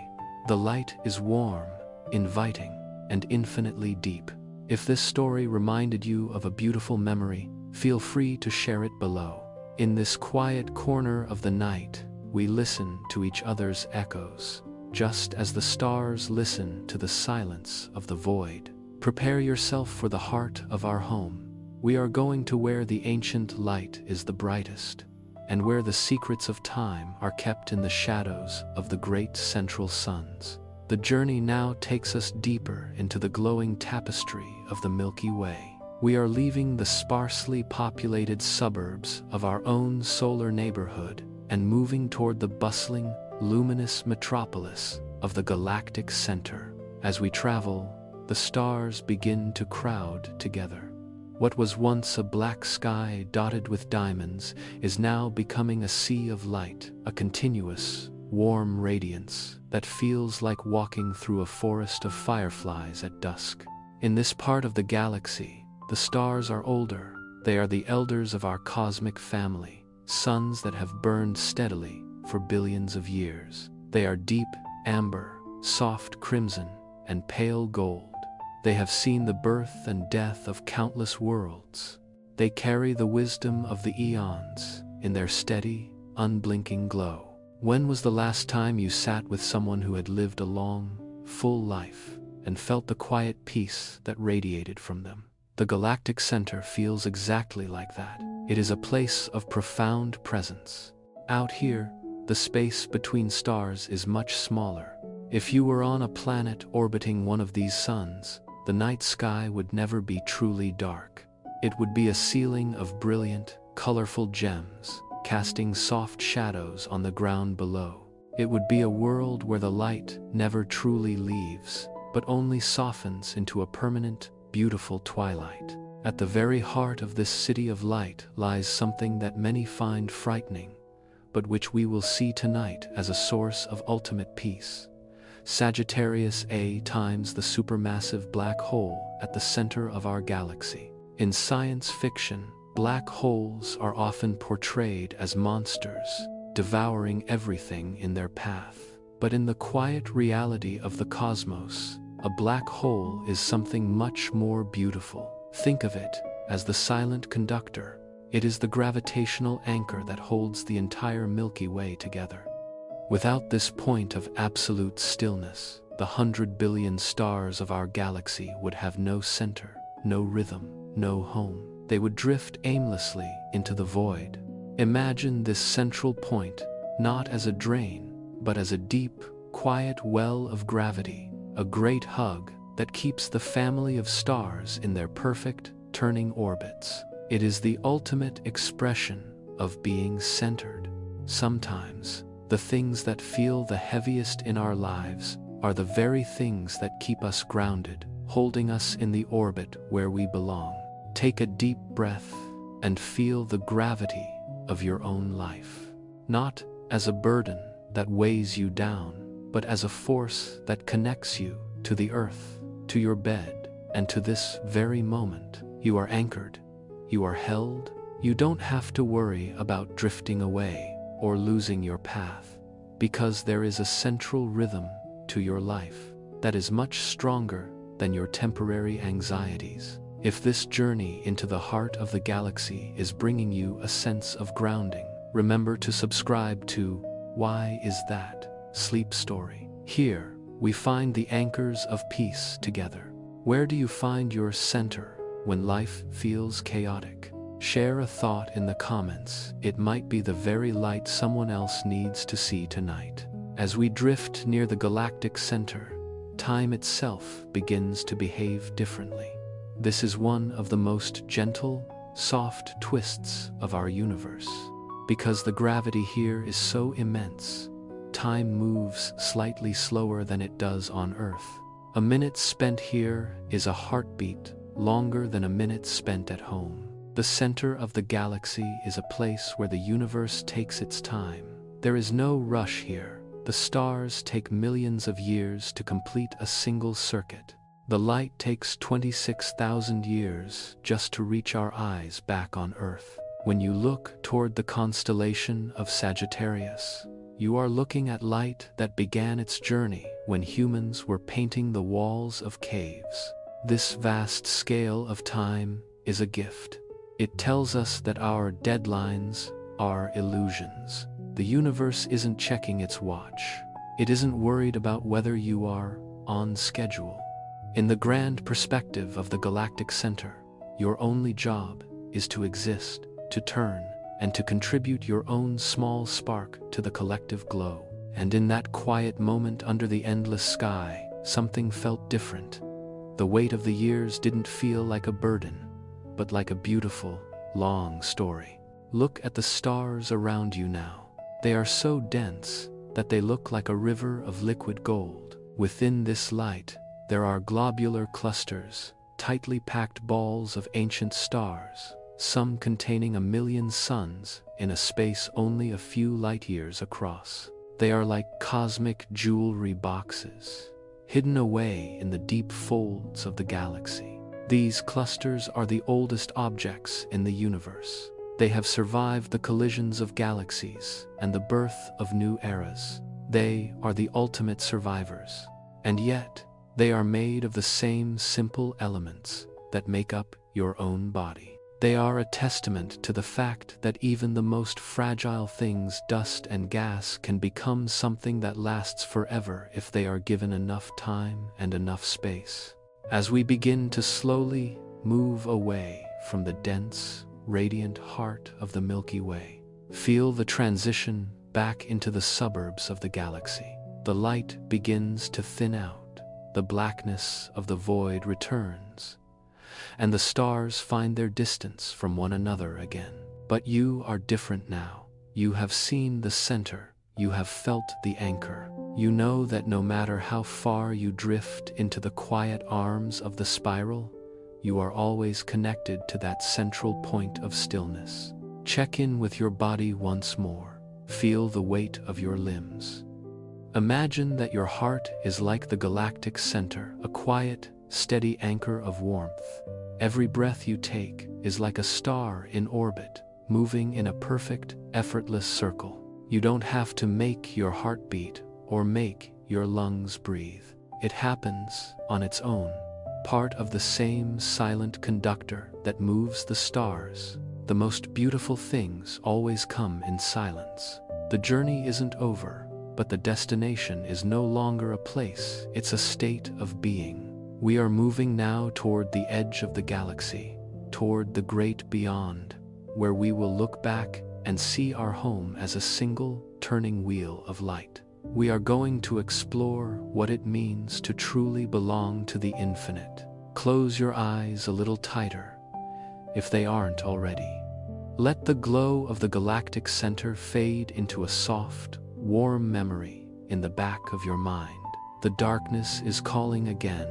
The light is warm, inviting, and infinitely deep. If this story reminded you of a beautiful memory, feel free to share it below. In this quiet corner of the night, we listen to each other's echoes, just as the stars listen to the silence of the void. Prepare yourself for the heart of our home. We are going to where the ancient light is the brightest, and where the secrets of time are kept in the shadows of the great central suns. The journey now takes us deeper into the glowing tapestry of the Milky Way. We are leaving the sparsely populated suburbs of our own solar neighborhood and moving toward the bustling, luminous metropolis of the galactic center. As we travel, the stars begin to crowd together. What was once a black sky dotted with diamonds is now becoming a sea of light, a continuous, warm radiance that feels like walking through a forest of fireflies at dusk. In this part of the galaxy, the stars are older. They are the elders of our cosmic family, suns that have burned steadily for billions of years. They are deep amber, soft crimson, and pale gold. They have seen the birth and death of countless worlds. They carry the wisdom of the eons in their steady, unblinking glow. When was the last time you sat with someone who had lived a long, full life and felt the quiet peace that radiated from them? The galactic center feels exactly like that. It is a place of profound presence. Out here, the space between stars is much smaller. If you were on a planet orbiting one of these suns, the night sky would never be truly dark. It would be a ceiling of brilliant, colorful gems, casting soft shadows on the ground below. It would be a world where the light never truly leaves, but only softens into a permanent, beautiful twilight. At the very heart of this city of light lies something that many find frightening, but which we will see tonight as a source of ultimate peace. Sagittarius A times the supermassive black hole at the center of our galaxy. In science fiction, black holes are often portrayed as monsters, devouring everything in their path. But in the quiet reality of the cosmos, a black hole is something much more beautiful. Think of it as the silent conductor. It is the gravitational anchor that holds the entire Milky Way together. Without this point of absolute stillness, the 100 billion stars of our galaxy would have no center, no rhythm, no home. They would drift aimlessly into the void. Imagine this central point not as a drain, but as a deep, quiet well of gravity, a great hug that keeps the family of stars in their perfect, turning orbits. It is the ultimate expression of being centered. Sometimes, the things that feel the heaviest in our lives are the very things that keep us grounded, holding us in the orbit where we belong. Take a deep breath and feel the gravity of your own life, not as a burden that weighs you down, but as a force that connects you to the earth, to your bed, and to this very moment. You are anchored, you are held. You don't have to worry about drifting away or losing your path, because there is a central rhythm to your life that is much stronger than your temporary anxieties. If this journey into the heart of the galaxy is bringing you a sense of grounding, remember to subscribe to Why Is That? Sleep Story. Here, we find the anchors of peace together. Where do you find your center when life feels chaotic? Share a thought in the comments. It might be the very light someone else needs to see tonight. As we drift near the galactic center, time itself begins to behave differently. This is one of the most gentle, soft twists of our universe. Because the gravity here is so immense, time moves slightly slower than it does on Earth. A minute spent here is a heartbeat longer than a minute spent at home. The center of the galaxy is a place where the universe takes its time. There is no rush here. The stars take millions of years to complete a single circuit. The light takes 26,000 years just to reach our eyes back on Earth. When you look toward the constellation of Sagittarius, you are looking at light that began its journey when humans were painting the walls of caves. This vast scale of time is a gift. It tells us that our deadlines are illusions. The universe isn't checking its watch. It isn't worried about whether you are on schedule. In the grand perspective of the galactic center, your only job is to exist, to turn, and to contribute your own small spark to the collective glow. And in that quiet moment under the endless sky, something felt different. The weight of the years didn't feel like a burden, but like a beautiful, long story. Look at the stars around you now. They are so dense that they look like a river of liquid gold. Within this light, there are globular clusters, tightly packed balls of ancient stars, some containing 1,000,000 suns in a space only a few light years across. They are like cosmic jewelry boxes, hidden away in the deep folds of the galaxy. These clusters are the oldest objects in the universe. They have survived the collisions of galaxies and the birth of new eras. They are the ultimate survivors. And yet, they are made of the same simple elements that make up your own body. They are a testament to the fact that even the most fragile things, dust and gas, can become something that lasts forever if they are given enough time and enough space. As we begin to slowly move away from the dense, radiant heart of the Milky Way, feel the transition back into the suburbs of the galaxy. The light begins to thin out, the blackness of the void returns, and the stars find their distance from one another again. But you are different now. You have seen the center. You have felt the anchor. You know that no matter how far you drift into the quiet arms of the spiral, you are always connected to that central point of stillness. Check in with your body once more. Feel the weight of your limbs. Imagine that your heart is like the galactic center, a quiet, steady anchor of warmth. Every breath you take is like a star in orbit, moving in a perfect, effortless circle. You don't have to make your heart beat or make your lungs breathe. It happens on its own, part of the same silent conductor that moves the stars. The most beautiful things always come in silence. The journey isn't over, but the destination is no longer a place, it's a state of being. We are moving now toward the edge of the galaxy, toward the great beyond, where we will look back and see our home as a single, turning wheel of light. We are going to explore what it means to truly belong to the infinite. Close your eyes a little tighter, if they aren't already. Let the glow of the galactic center fade into a soft, warm memory in the back of your mind. The darkness is calling again,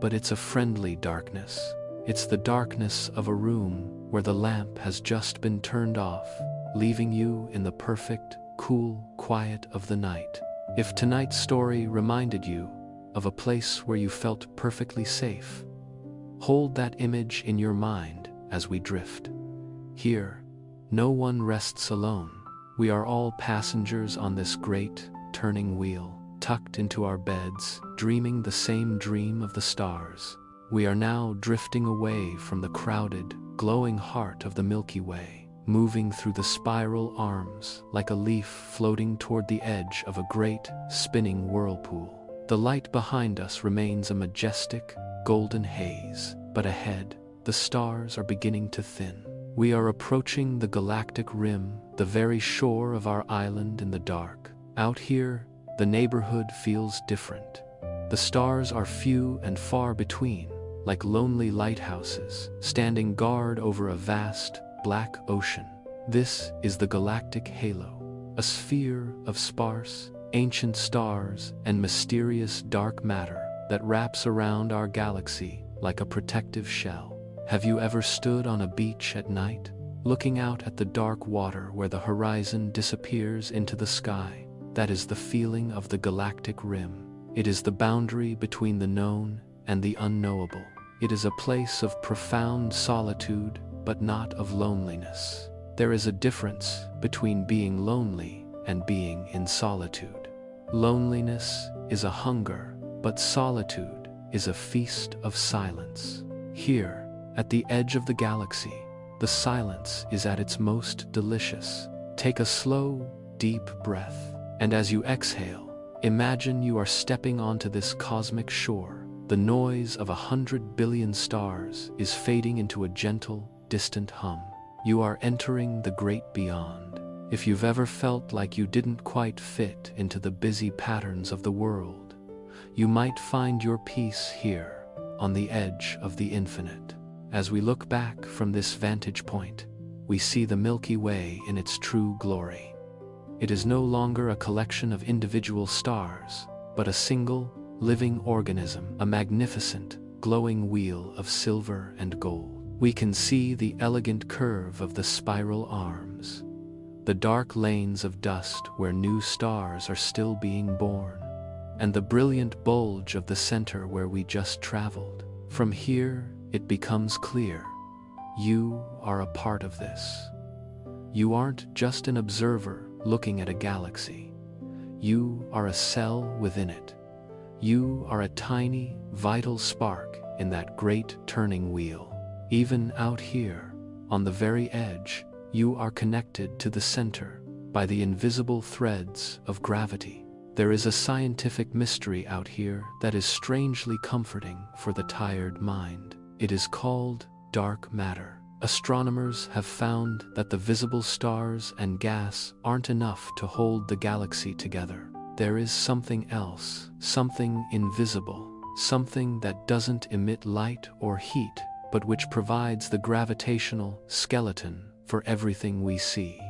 but it's a friendly darkness. It's the darkness of a room where the lamp has just been turned off, leaving you in the perfect, cool quiet of the night. If tonight's story reminded you of a place where you felt perfectly safe, hold that image in your mind as we drift. Here, no one rests alone. We are all passengers on this great, turning wheel, tucked into our beds, dreaming the same dream of the stars. We are now drifting away from the crowded, glowing heart of the Milky Way, moving through the spiral arms like a leaf floating toward the edge of a great, spinning whirlpool. The light behind us remains a majestic, golden haze, but ahead, the stars are beginning to thin. We are approaching the galactic rim, the very shore of our island in the dark. Out here, the neighborhood feels different. The stars are few and far between, like lonely lighthouses, standing guard over a vast, black ocean. This is the galactic halo, a sphere of sparse, ancient stars and mysterious dark matter that wraps around our galaxy like a protective shell. Have you ever stood on a beach at night, looking out at the dark water where the horizon disappears into the sky? That is the feeling of the galactic rim. It is the boundary between the known and the unknowable. It is a place of profound solitude, but not of loneliness. There is a difference between being lonely and being in solitude. Loneliness is a hunger, but solitude is a feast of silence. Here, at the edge of the galaxy, the silence is at its most delicious. Take a slow, deep breath, and as you exhale, imagine you are stepping onto this cosmic shore. The noise of 100 billion stars is fading into a gentle, distant hum. You are entering the great beyond. If you've ever felt like you didn't quite fit into the busy patterns of the world, you might find your peace here, on the edge of the infinite. As we look back from this vantage point, we see the Milky Way in its true glory. It is no longer a collection of individual stars, but a single, living organism, a magnificent, glowing wheel of silver and gold. We can see the elegant curve of the spiral arms, the dark lanes of dust where new stars are still being born, and the brilliant bulge of the center where we just traveled. From here, it becomes clear. You are a part of this. You aren't just an observer looking at a galaxy. You are a cell within it. You are a tiny, vital spark in that great turning wheel. Even out here, on the very edge, you are connected to the center by the invisible threads of gravity. There is a scientific mystery out here that is strangely comforting for the tired mind. It is called dark matter. Astronomers have found that the visible stars and gas aren't enough to hold the galaxy together. There is something else, something invisible, something that doesn't emit light or heat, but which provides the gravitational skeleton for everything we see.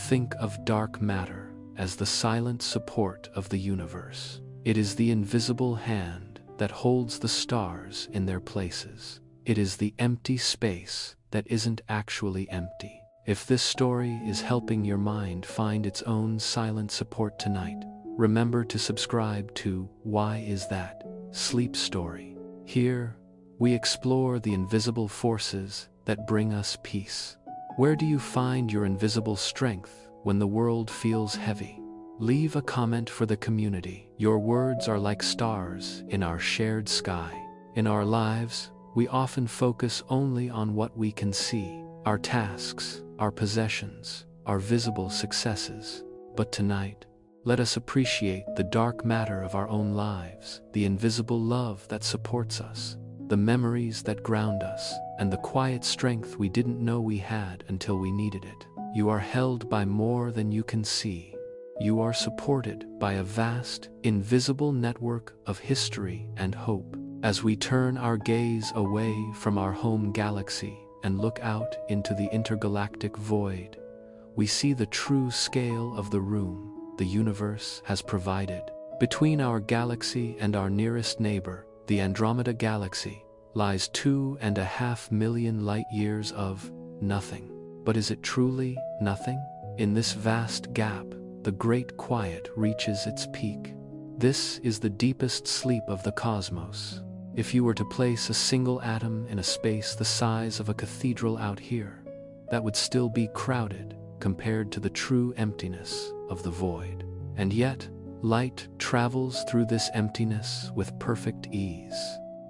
Think of dark matter as the silent support of the universe. It is the invisible hand that holds the stars in their places. It is the empty space that isn't actually empty. If this story is helping your mind find its own silent support tonight, remember to subscribe to Why Is That? Sleep Story. Here, we explore the invisible forces that bring us peace. Where do you find your invisible strength when the world feels heavy? Leave a comment for the community. Your words are like stars in our shared sky. In our lives, we often focus only on what we can see, our tasks, our possessions, our visible successes. But tonight, let us appreciate the dark matter of our own lives, the invisible love that supports us, the memories that ground us, and the quiet strength we didn't know we had until we needed it. You are held by more than you can see. You are supported by a vast, invisible network of history and hope. As we turn our gaze away from our home galaxy and look out into the intergalactic void, we see the true scale of the room the universe has provided. Between our galaxy and our nearest neighbor, the Andromeda Galaxy, lies 2.5 million light-years of nothing. But is it truly nothing? In this vast gap, the great quiet reaches its peak. This is the deepest sleep of the cosmos. If you were to place a single atom in a space the size of a cathedral out here, that would still be crowded compared to the true emptiness of the void. And yet, light travels through this emptiness with perfect ease.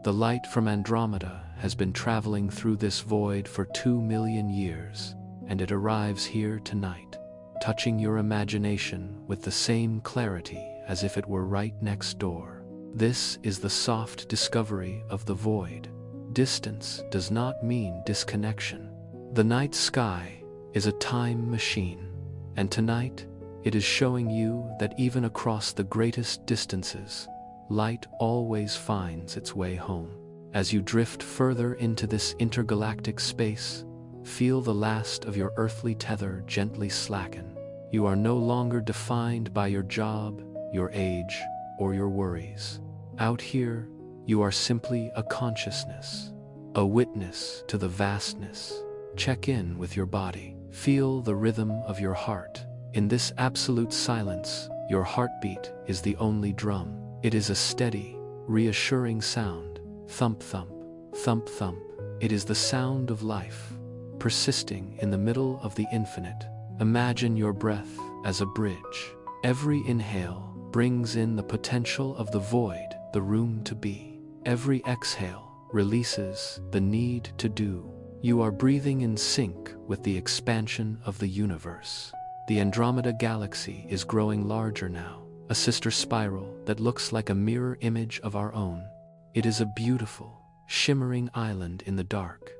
The light from Andromeda has been traveling through this void for 2 million years, and it arrives here tonight, touching your imagination with the same clarity as if it were right next door. This is the soft discovery of the void. Distance does not mean disconnection. The night sky is a time machine, and tonight it is showing you that even across the greatest distances, light always finds its way home. As you drift further into this intergalactic space, feel the last of your earthly tether gently slacken. You are no longer defined by your job, your age, or your worries. Out here, you are simply a consciousness, a witness to the vastness. Check in with your body. Feel the rhythm of your heart. In this absolute silence, your heartbeat is the only drum. It is a steady, reassuring sound. Thump, thump, thump, thump. It is the sound of life, persisting in the middle of the infinite. Imagine your breath as a bridge. Every inhale brings in the potential of the void, the room to be. Every exhale releases the need to do. You are breathing in sync with the expansion of the universe. The Andromeda galaxy is growing larger now, a sister spiral that looks like a mirror image of our own. It is a beautiful, shimmering island in the dark.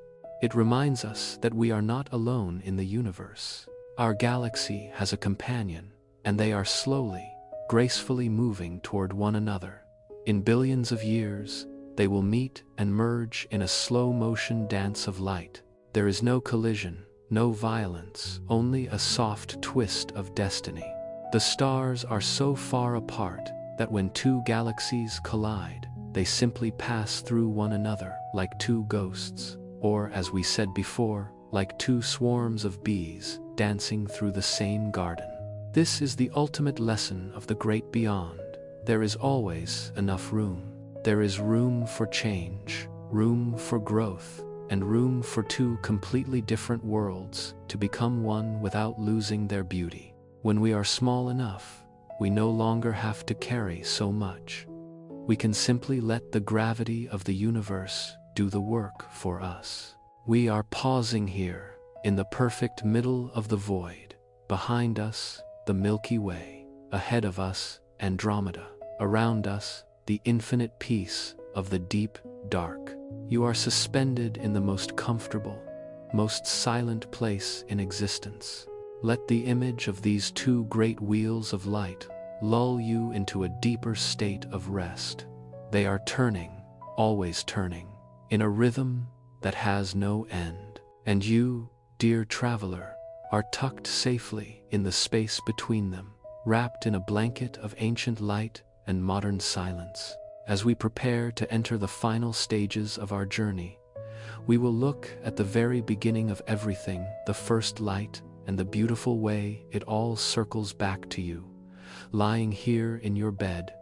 It reminds us that we are not alone in the universe. Our galaxy has a companion, and they are slowly, gracefully moving toward one another. In billions of years, they will meet and merge in a slow-motion dance of light. There is no collision, no violence, only a soft twist of destiny. The stars are so far apart that when two galaxies collide, they simply pass through one another like two ghosts, or as we said before, like two swarms of bees dancing through the same garden. This is the ultimate lesson of the great beyond. There is always enough room. There is room for change, room for growth, and room for two completely different worlds to become one without losing their beauty. When we are small enough, we no longer have to carry so much. We can simply let the gravity of the universe do the work for us. We are pausing here, in the perfect middle of the void. Behind us, the Milky Way. Ahead of us, Andromeda. Around us, the infinite peace of the deep dark. You are suspended in the most comfortable, most silent place in existence. Let the image of these two great wheels of light lull you into a deeper state of rest. They are turning, always turning, in a rhythm that has no end. And you, dear traveler, are tucked safely in the space between them, wrapped in a blanket of ancient light and modern silence. As we prepare to enter the final stages of our journey, we will look at the very beginning of everything, the first light, and the beautiful way it all circles back to you, lying here in your bed,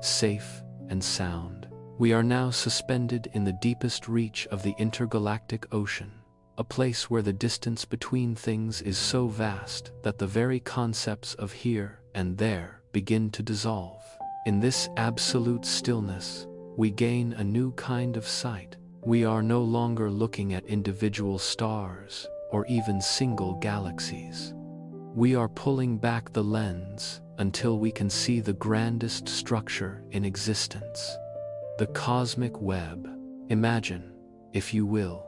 safe and sound. We are now suspended in the deepest reach of the intergalactic ocean, a place where the distance between things is so vast that the very concepts of here and there begin to dissolve. In this absolute stillness, we gain a new kind of sight. We are no longer looking at individual stars or even single galaxies. We are pulling back the lens until we can see the grandest structure in existence, the cosmic web. Imagine, if you will,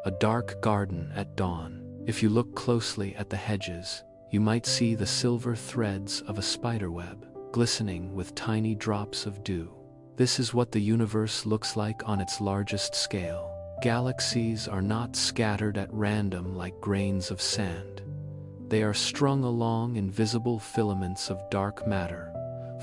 a dark garden at dawn. If you look closely at the hedges, you might see the silver threads of a spiderweb, glistening with tiny drops of dew. This is what the universe looks like on its largest scale. Galaxies are not scattered at random like grains of sand. They are strung along invisible filaments of dark matter,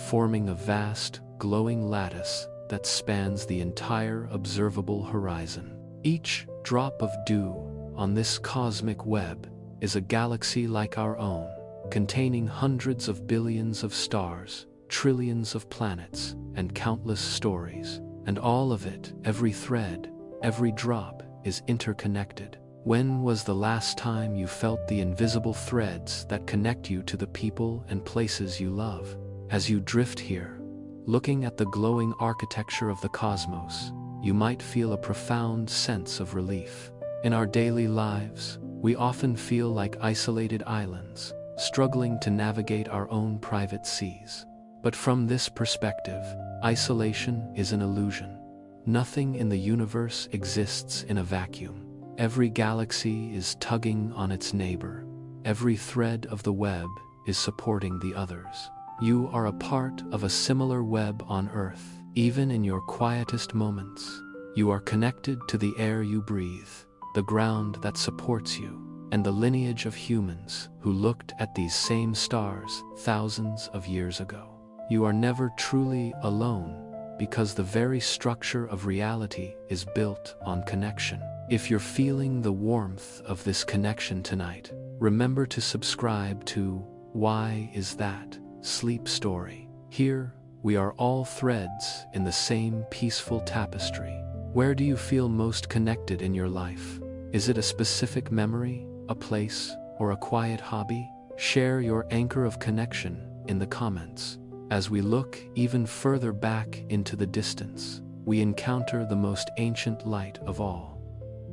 forming a vast, glowing lattice that spans the entire observable horizon. Each drop of dew on this cosmic web is a galaxy like our own, containing hundreds of billions of stars, trillions of planets, and countless stories. And all of it, every thread, every drop, is interconnected. When was the last time you felt the invisible threads that connect you to the people and places you love? As you drift here, looking at the glowing architecture of the cosmos, you might feel a profound sense of relief. In our daily lives, we often feel like isolated islands, struggling to navigate our own private seas. But from this perspective, isolation is an illusion. Nothing in the universe exists in a vacuum. Every galaxy is tugging on its neighbor. Every thread of the web is supporting the others. You are a part of a similar web on Earth. Even in your quietest moments, You are connected to the air you breathe, the ground that supports you, and the lineage of humans who looked at these same stars thousands of years ago. You are never truly alone because the very structure of reality is built on connection. If you're feeling the warmth of this connection tonight, remember to subscribe to Why Is That? Sleep Story. Here, we are all threads in the same peaceful tapestry. Where do you feel most connected in your life? Is it a specific memory, a place, or a quiet hobby? Share your anchor of connection in the comments. As we look even further back into the distance, we encounter the most ancient light of all.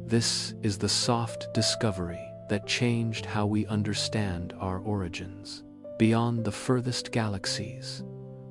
This is the soft discovery that changed how we understand our origins. Beyond the furthest galaxies,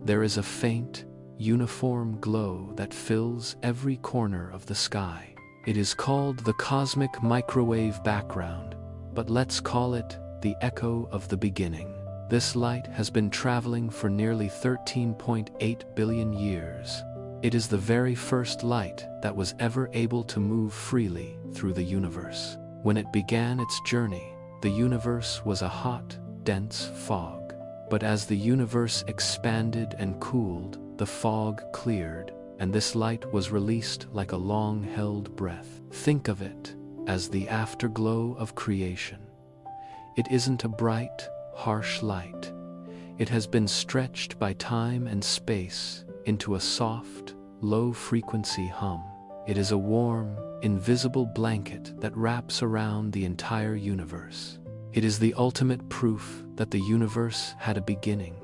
there is a faint, uniform glow that fills every corner of the sky. It is called the cosmic microwave background, but let's call it the echo of the beginning. This light has been traveling for nearly 13.8 billion years. It is the very first light that was ever able to move freely through the universe. When it began its journey, the universe was a hot, dense fog. But as the universe expanded and cooled, the fog cleared, and this light was released like a long-held breath. Think of it as the afterglow of creation. It isn't a bright, harsh light. It has been stretched by time and space into a soft, low-frequency hum. It is a warm, invisible blanket that wraps around the entire universe. It is the ultimate proof that the universe had a beginning,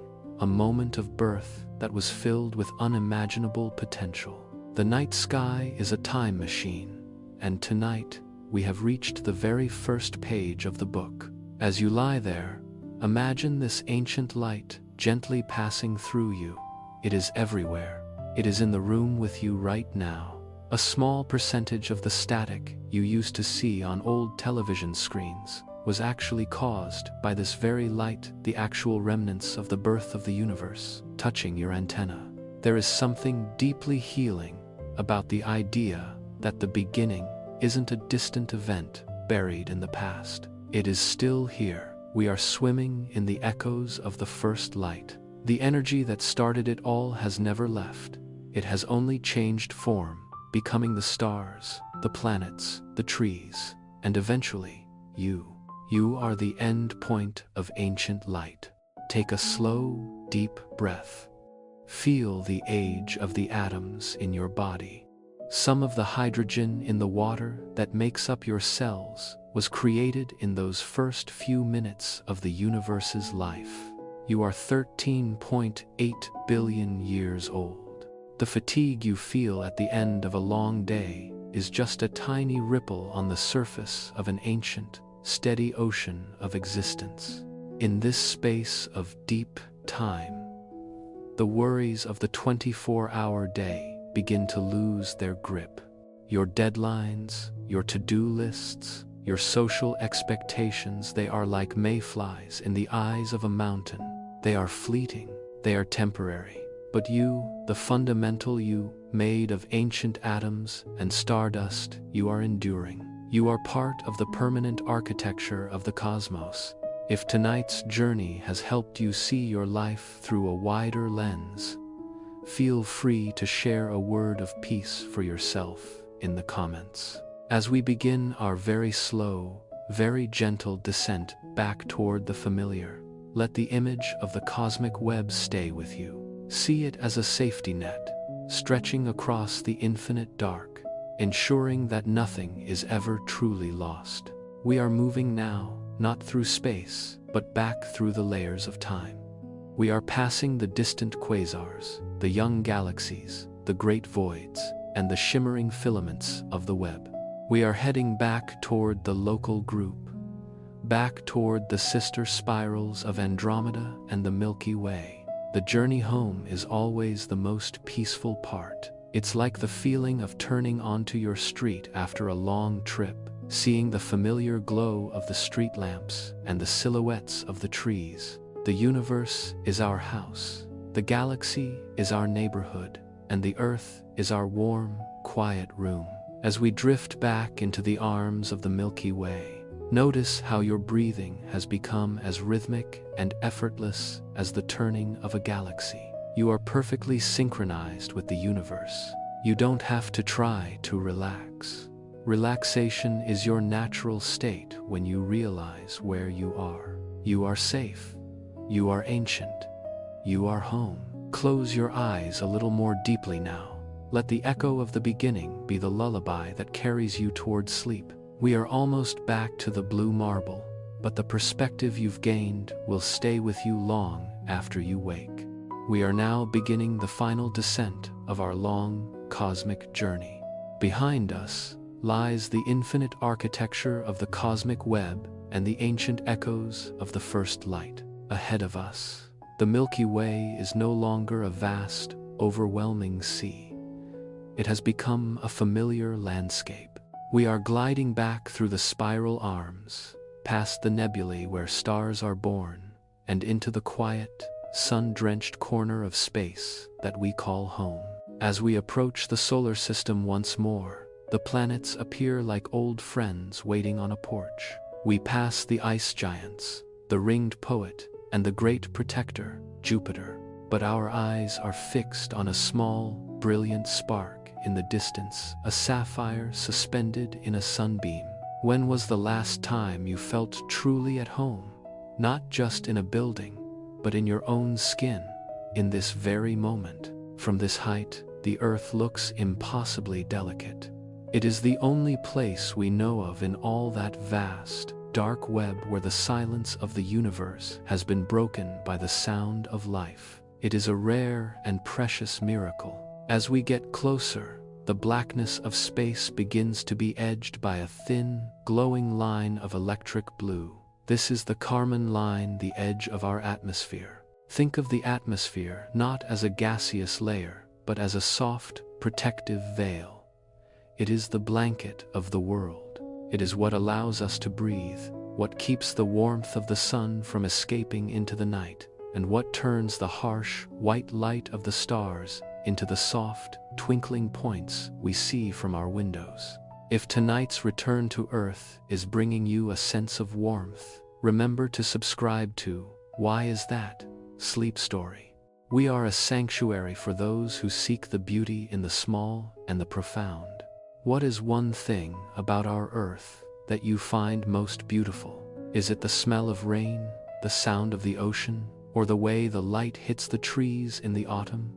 a moment of birth that was filled with unimaginable potential. The night sky is a time machine, and tonight we have reached the very first page of the book. As you lie there, imagine this ancient light gently passing through you. It is everywhere. It is in the room with you right now. A small percentage of the static you used to see on old television screens was actually caused by this very light, the actual remnants of the birth of the universe, touching your antenna. There is something deeply healing about the idea that the beginning isn't a distant event buried in the past. It is still here. We are swimming in the echoes of the first light. The energy that started it all has never left. It has only changed form, becoming the stars, the planets, the trees, and eventually, you. You are the end point of ancient light. Take a slow, deep breath. Feel the age of the atoms in your body. Some of the hydrogen in the water that makes up your cells was created in those first few minutes of the universe's life. You are 13.8 billion years old. The fatigue you feel at the end of a long day is just a tiny ripple on the surface of an ancient, steady ocean of existence. In this space of deep time, the worries of the 24-hour day begin to lose their grip. Your deadlines, your to-do lists, your social expectations, they are like mayflies in the eyes of a mountain. They are fleeting, they are temporary. But you, the fundamental you, made of ancient atoms and stardust, you are enduring. You are part of the permanent architecture of the cosmos. If tonight's journey has helped you see your life through a wider lens, feel free to share a word of peace for yourself in the comments. As we begin our very slow, very gentle descent back toward the familiar, let the image of the cosmic web stay with you. See it as a safety net, stretching across the infinite dark, ensuring that nothing is ever truly lost. We are moving now, not through space, but back through the layers of time. We are passing the distant quasars, the young galaxies, the great voids, and the shimmering filaments of the web. We are heading back toward the local group, back toward the sister spirals of Andromeda and the Milky Way. The journey home is always the most peaceful part. It's like the feeling of turning onto your street after a long trip, seeing the familiar glow of the street lamps and the silhouettes of the trees. The universe is our house, the galaxy is our neighborhood, and the earth is our warm, quiet room. As we drift back into the arms of the Milky Way, notice how your breathing has become as rhythmic and effortless as the turning of a galaxy. You are perfectly synchronized with the universe. You don't have to try to relax. Relaxation is your natural state when you realize where you are. You are safe. You are ancient. You are home. Close your eyes a little more deeply now. Let the echo of the beginning be the lullaby that carries you towards sleep. We are almost back to the blue marble, but the perspective you've gained will stay with you long after you wake. We are now beginning the final descent of our long cosmic journey. Behind us lies the infinite architecture of the cosmic web and the ancient echoes of the first light. Ahead of us, the Milky Way is no longer a vast, overwhelming sea. It has become a familiar landscape. We are gliding back through the spiral arms, past the nebulae where stars are born, and into the quiet, sun-drenched corner of space that we call home. As we approach the solar system once more, the planets appear like old friends waiting on a porch. We pass the ice giants, the ringed poet, and the great protector, Jupiter, but our eyes are fixed on a small, brilliant spark in the distance, a sapphire suspended in a sunbeam. When was the last time you felt truly at home? Not just in a building, but in your own skin, in this very moment. From this height, the Earth looks impossibly delicate. It is the only place we know of in all that vast, dark web where the silence of the universe has been broken by the sound of life. It is a rare and precious miracle. As we get closer, the blackness of space begins to be edged by a thin, glowing line of electric blue. This is the Kármán line, the edge of our atmosphere. Think of the atmosphere not as a gaseous layer, but as a soft, protective veil. It is the blanket of the world. It is what allows us to breathe, what keeps the warmth of the sun from escaping into the night, and what turns the harsh, white light of the stars into the soft, twinkling points we see from our windows. If tonight's return to Earth is bringing you a sense of warmth, remember to subscribe to Why Is That? Sleep Story. We are a sanctuary for those who seek the beauty in the small and the profound. What is one thing about our Earth that you find most beautiful? Is it the smell of rain, the sound of the ocean, or the way the light hits the trees in the autumn?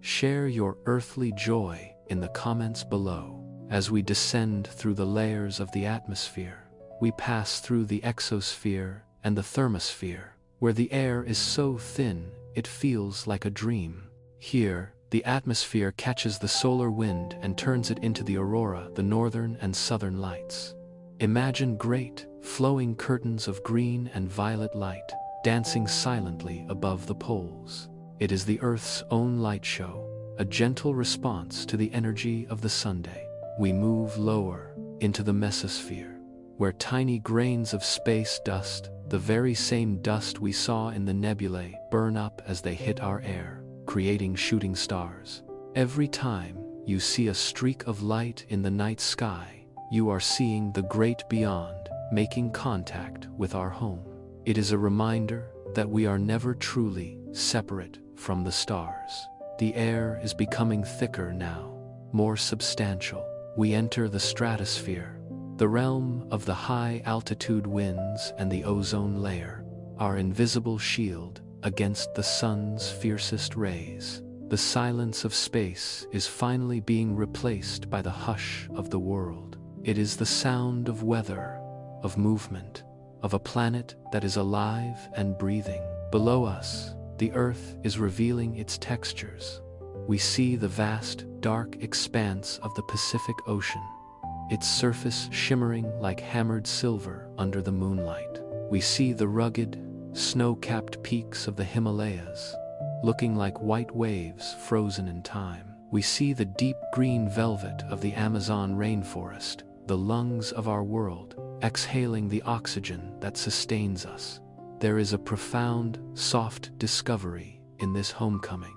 Share your earthly joy in the comments below. As we descend through the layers of the atmosphere, we pass through the exosphere and the thermosphere, where the air is so thin it feels like a dream. Here, the atmosphere catches the solar wind and turns it into the aurora, the northern and southern lights. Imagine great, flowing curtains of green and violet light, dancing silently above the poles. It is the Earth's own light show, a gentle response to the energy of the Sunday. We move lower into the mesosphere, where tiny grains of space dust, the very same dust we saw in the nebulae, burn up as they hit our air, creating shooting stars. Every time you see a streak of light in the night sky, you are seeing the great beyond, making contact with our home. It is a reminder that we are never truly separate from the stars. The air is becoming thicker now, more substantial. We enter the stratosphere, the realm of the high-altitude winds and the ozone layer, our invisible shield against the sun's fiercest rays. The silence of space is finally being replaced by the hush of the world. It is the sound of weather, of movement, of a planet that is alive and breathing. Below us, the Earth is revealing its textures. We see the vast, dark expanse of the Pacific Ocean, its surface shimmering like hammered silver under the moonlight. We see the rugged, snow-capped peaks of the Himalayas, looking like white waves frozen in time. We see the deep green velvet of the Amazon rainforest, the lungs of our world, exhaling the oxygen that sustains us. There is a profound, soft discovery in this homecoming.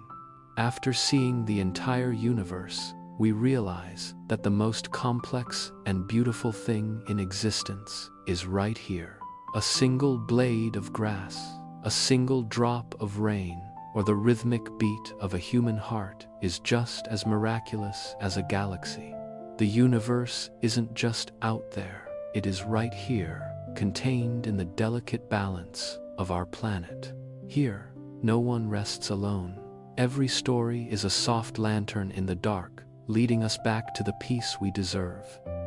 After seeing the entire universe, we realize that the most complex and beautiful thing in existence is right here. A single blade of grass, a single drop of rain, or the rhythmic beat of a human heart is just as miraculous as a galaxy. The universe isn't just out there, it is right here, contained in the delicate balance of our planet. Here, no one rests alone. Every story is a soft lantern in the dark, leading us back to the peace we deserve.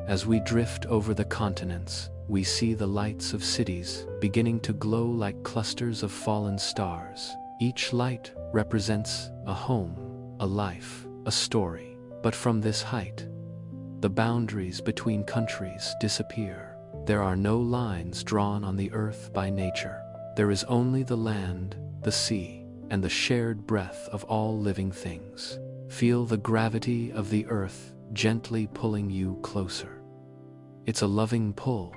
As we drift over the continents, we see the lights of cities beginning to glow like clusters of fallen stars. Each light represents a home, a life, a story. But from this height, the boundaries between countries disappear. There are no lines drawn on the earth by nature. There is only the land, the sea, and the shared breath of all living things. Feel the gravity of the earth gently pulling you closer. It's a loving pull,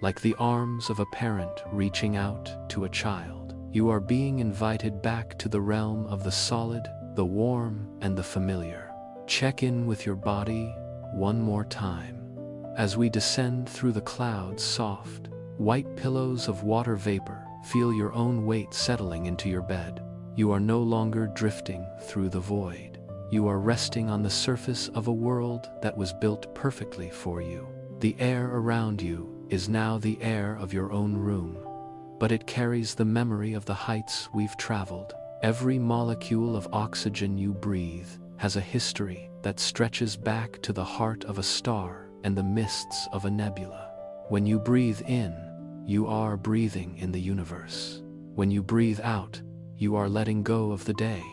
like the arms of a parent reaching out to a child. You are being invited back to the realm of the solid, the warm, and the familiar. Check in with your body one more time. As we descend through the clouds, soft, white pillows of water vapor, feel your own weight settling into your bed. You are no longer drifting through the void. You are resting on the surface of a world that was built perfectly for you. The air around you is now the air of your own room, but it carries the memory of the heights we've traveled. Every molecule of oxygen you breathe has a history that stretches back to the heart of a star and the mists of a nebula. When you breathe in, you are breathing in the universe. When you breathe out, you are letting go of the day.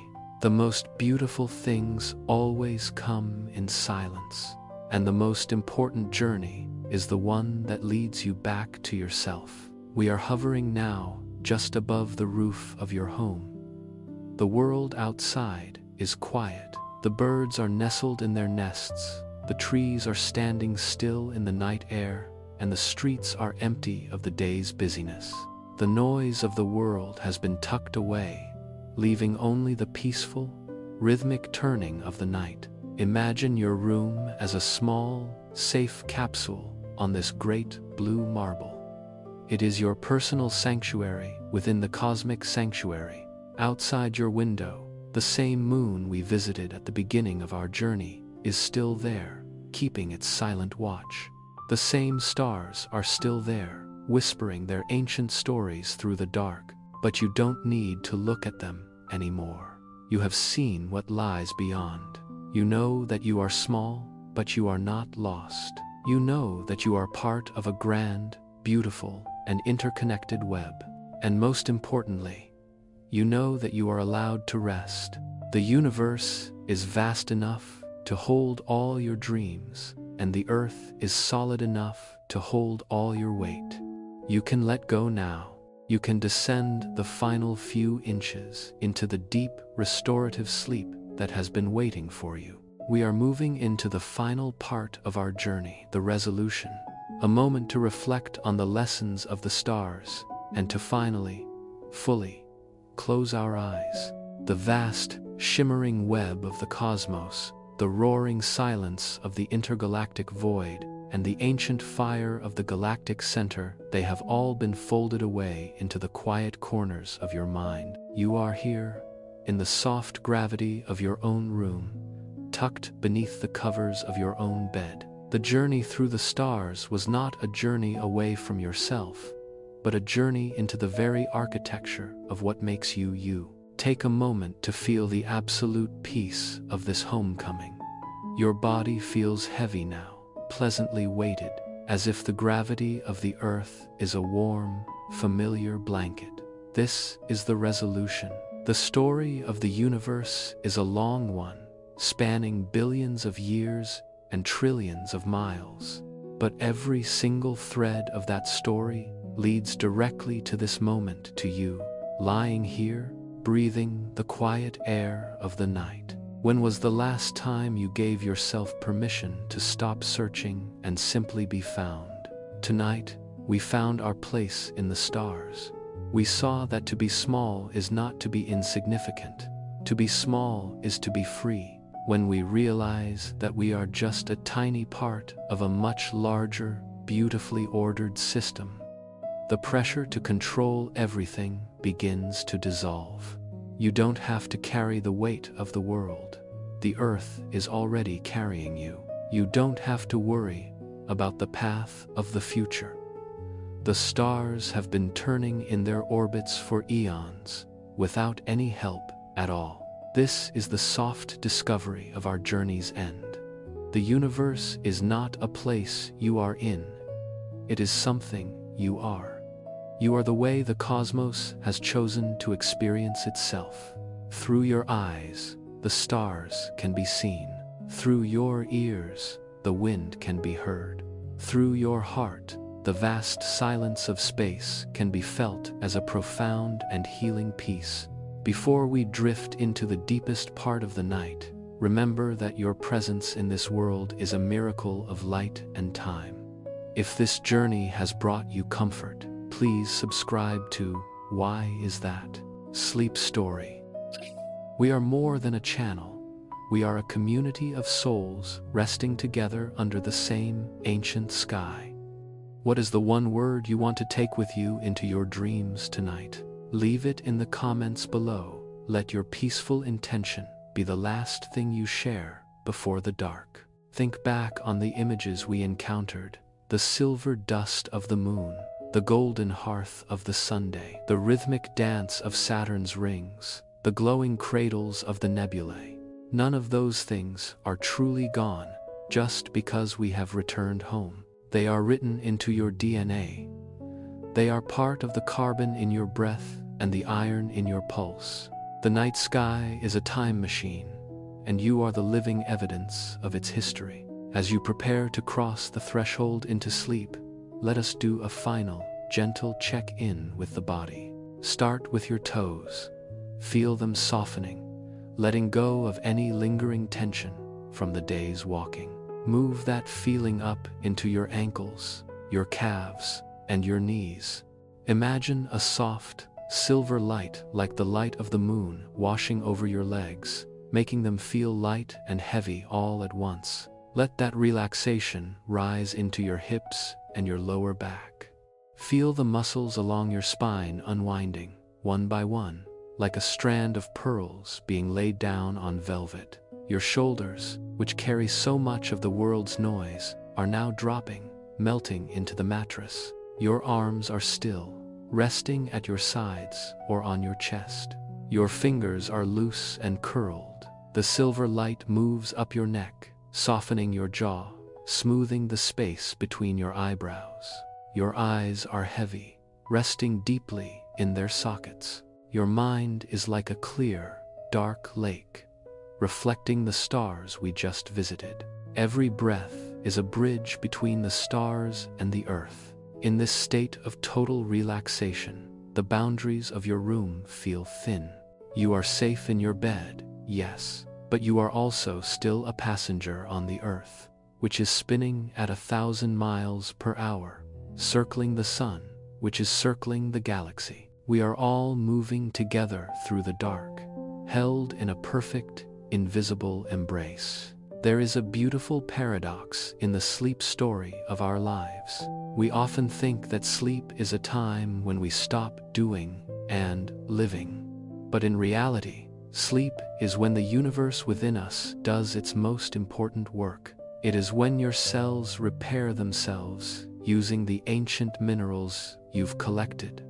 The most beautiful things always come in silence, and the most important journey is the one that leads you back to yourself. We are hovering now just above the roof of your home. The world outside is quiet. The birds are nestled in their nests, the trees are standing still in the night air, and the streets are empty of the day's busyness. The noise of the world has been tucked away, leaving only the peaceful, rhythmic turning of the night. Imagine your room as a small, safe capsule on this great blue marble. It is your personal sanctuary within the cosmic sanctuary. Outside your window, the same moon we visited at the beginning of our journey is still there, keeping its silent watch. The same stars are still there, whispering their ancient stories through the dark, but you don't need to look at them anymore. You have seen what lies beyond. You know that you are small, but you are not lost. You know that you are part of a grand, beautiful, and interconnected web. And most importantly, you know that you are allowed to rest. The universe is vast enough to hold all your dreams, and the earth is solid enough to hold all your weight. You can let go now. You can descend the final few inches into the deep, restorative sleep that has been waiting for you. We are moving into the final part of our journey, the resolution, a moment to reflect on the lessons of the stars and to finally, fully, close our eyes. The vast, shimmering web of the cosmos, the roaring silence of the intergalactic void, and the ancient fire of the galactic center, they have all been folded away into the quiet corners of your mind. You are here, in the soft gravity of your own room, tucked beneath the covers of your own bed. The journey through the stars was not a journey away from yourself, but a journey into the very architecture of what makes you you. Take a moment to feel the absolute peace of this homecoming. Your body feels heavy now, pleasantly weighted, as if the gravity of the earth is a warm, familiar blanket. This is the resolution. The story of the universe is a long one, spanning billions of years and trillions of miles. But every single thread of that story leads directly to this moment, to you, lying here, breathing the quiet air of the night. When was the last time you gave yourself permission to stop searching and simply be found? Tonight, we found our place in the stars. We saw that to be small is not to be insignificant. To be small is to be free. when we realize that we are just a tiny part of a much larger, beautifully ordered system. The pressure to control everything begins to dissolve. You don't have to carry the weight of the world. The earth is already carrying you. You don't have to worry about the path of the future. The stars have been turning in their orbits for eons, without any help at all. This is the soft discovery of our journey's end. The universe is not a place you are in. It is something you are. You are the way the cosmos has chosen to experience itself. Through your eyes, the stars can be seen. Through your ears, the wind can be heard. Through your heart, the vast silence of space can be felt as a profound and healing peace. Before we drift into the deepest part of the night, remember that your presence in this world is a miracle of light and time. If this journey has brought you comfort, please subscribe to Why Is That? Sleep Story. We are more than a channel. We are a community of souls resting together under the same ancient sky. What is the one word you want to take with you into your dreams tonight? Leave it in the comments below. Let your peaceful intention be the last thing you share before the dark. Think back on the images we encountered: the silver dust of the moon, the golden hearth of the Sunday, the rhythmic dance of Saturn's rings, the glowing cradles of the nebulae. None of those things are truly gone just because we have returned home. They are written into your DNA. They are part of the carbon in your breath and the iron in your pulse. The night sky is a time machine, and you are the living evidence of its history. As you prepare to cross the threshold into sleep, let us do a final, gentle check-in with the body. Start with your toes. Feel them softening, letting go of any lingering tension from the day's walking. Move that feeling up into your ankles, your calves, and your knees. Imagine a soft, silver light like the light of the moon washing over your legs, making them feel light and heavy all at once. Let that relaxation rise into your hips and your lower back. Feel the muscles along your spine unwinding, one by one, like a strand of pearls being laid down on velvet. Your shoulders, which carry so much of the world's noise, are now dropping, melting into the mattress. Your arms are still, resting at your sides or on your chest. Your fingers are loose and curled. The silver light moves up your neck, softening your jaw, smoothing the space between your eyebrows. Your eyes are heavy, resting deeply in their sockets. Your mind is like a clear, dark lake, reflecting the stars we just visited. Every breath is a bridge between the stars and the earth. In this state of total relaxation, the boundaries of your room feel thin. You are safe in your bed, yes, but you are also still a passenger on the earth, which is spinning at 1,000 miles per hour, circling the sun, which is circling the galaxy. We are all moving together through the dark, held in a perfect, invisible embrace. There is a beautiful paradox in the sleep story of our lives. We often think that sleep is a time when we stop doing and living. But in reality, sleep is when the universe within us does its most important work. It is when your cells repair themselves using the ancient minerals you've collected.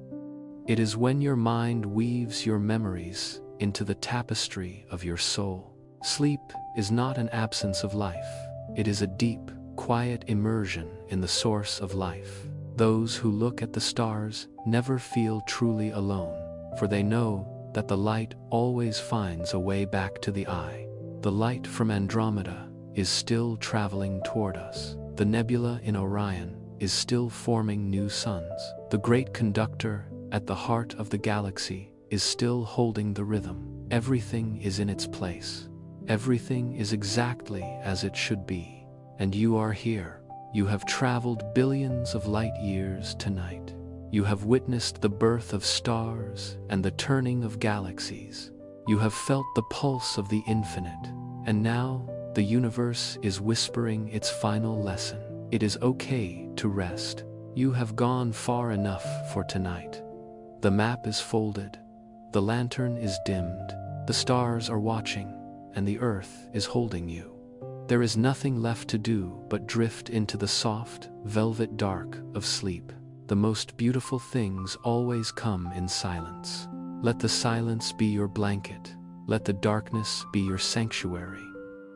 It is when your mind weaves your memories into the tapestry of your soul. Sleep is not an absence of life. It is a deep, quiet immersion in the source of life. Those who look at the stars never feel truly alone, for they know that the light always finds a way back to the eye. The light from Andromeda is still traveling toward us. The nebula in Orion is still forming new suns. The great conductor at the heart of the galaxy is still holding the rhythm. Everything is in its place. Everything is exactly as it should be. And you are here. You have traveled billions of light years tonight. You have witnessed the birth of stars and the turning of galaxies. You have felt the pulse of the infinite, And now, the universe is whispering its final lesson. It is okay to rest. You have gone far enough for tonight. The map is folded, the lantern is dimmed, the stars are watching, and the earth is holding you. There is nothing left to do but drift into the soft, velvet dark of sleep. The most beautiful things always come in silence. Let the silence be your blanket. Let the darkness be your sanctuary.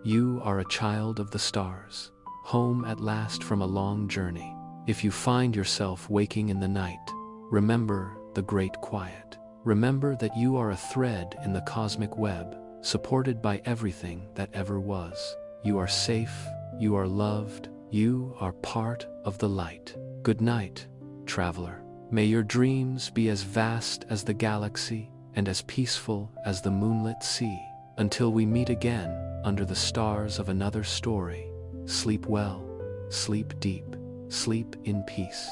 You are a child of the stars, home at last from a long journey. If you find yourself waking in the night, remember the great quiet. Remember that you are a thread in the cosmic web, supported by everything that ever was. You are safe, you are loved, you are part of the light. Good night, traveler. May your dreams be as vast as the galaxy and as peaceful as the moonlit sea. Until we meet again under the stars of another story, sleep well, sleep deep, sleep in peace.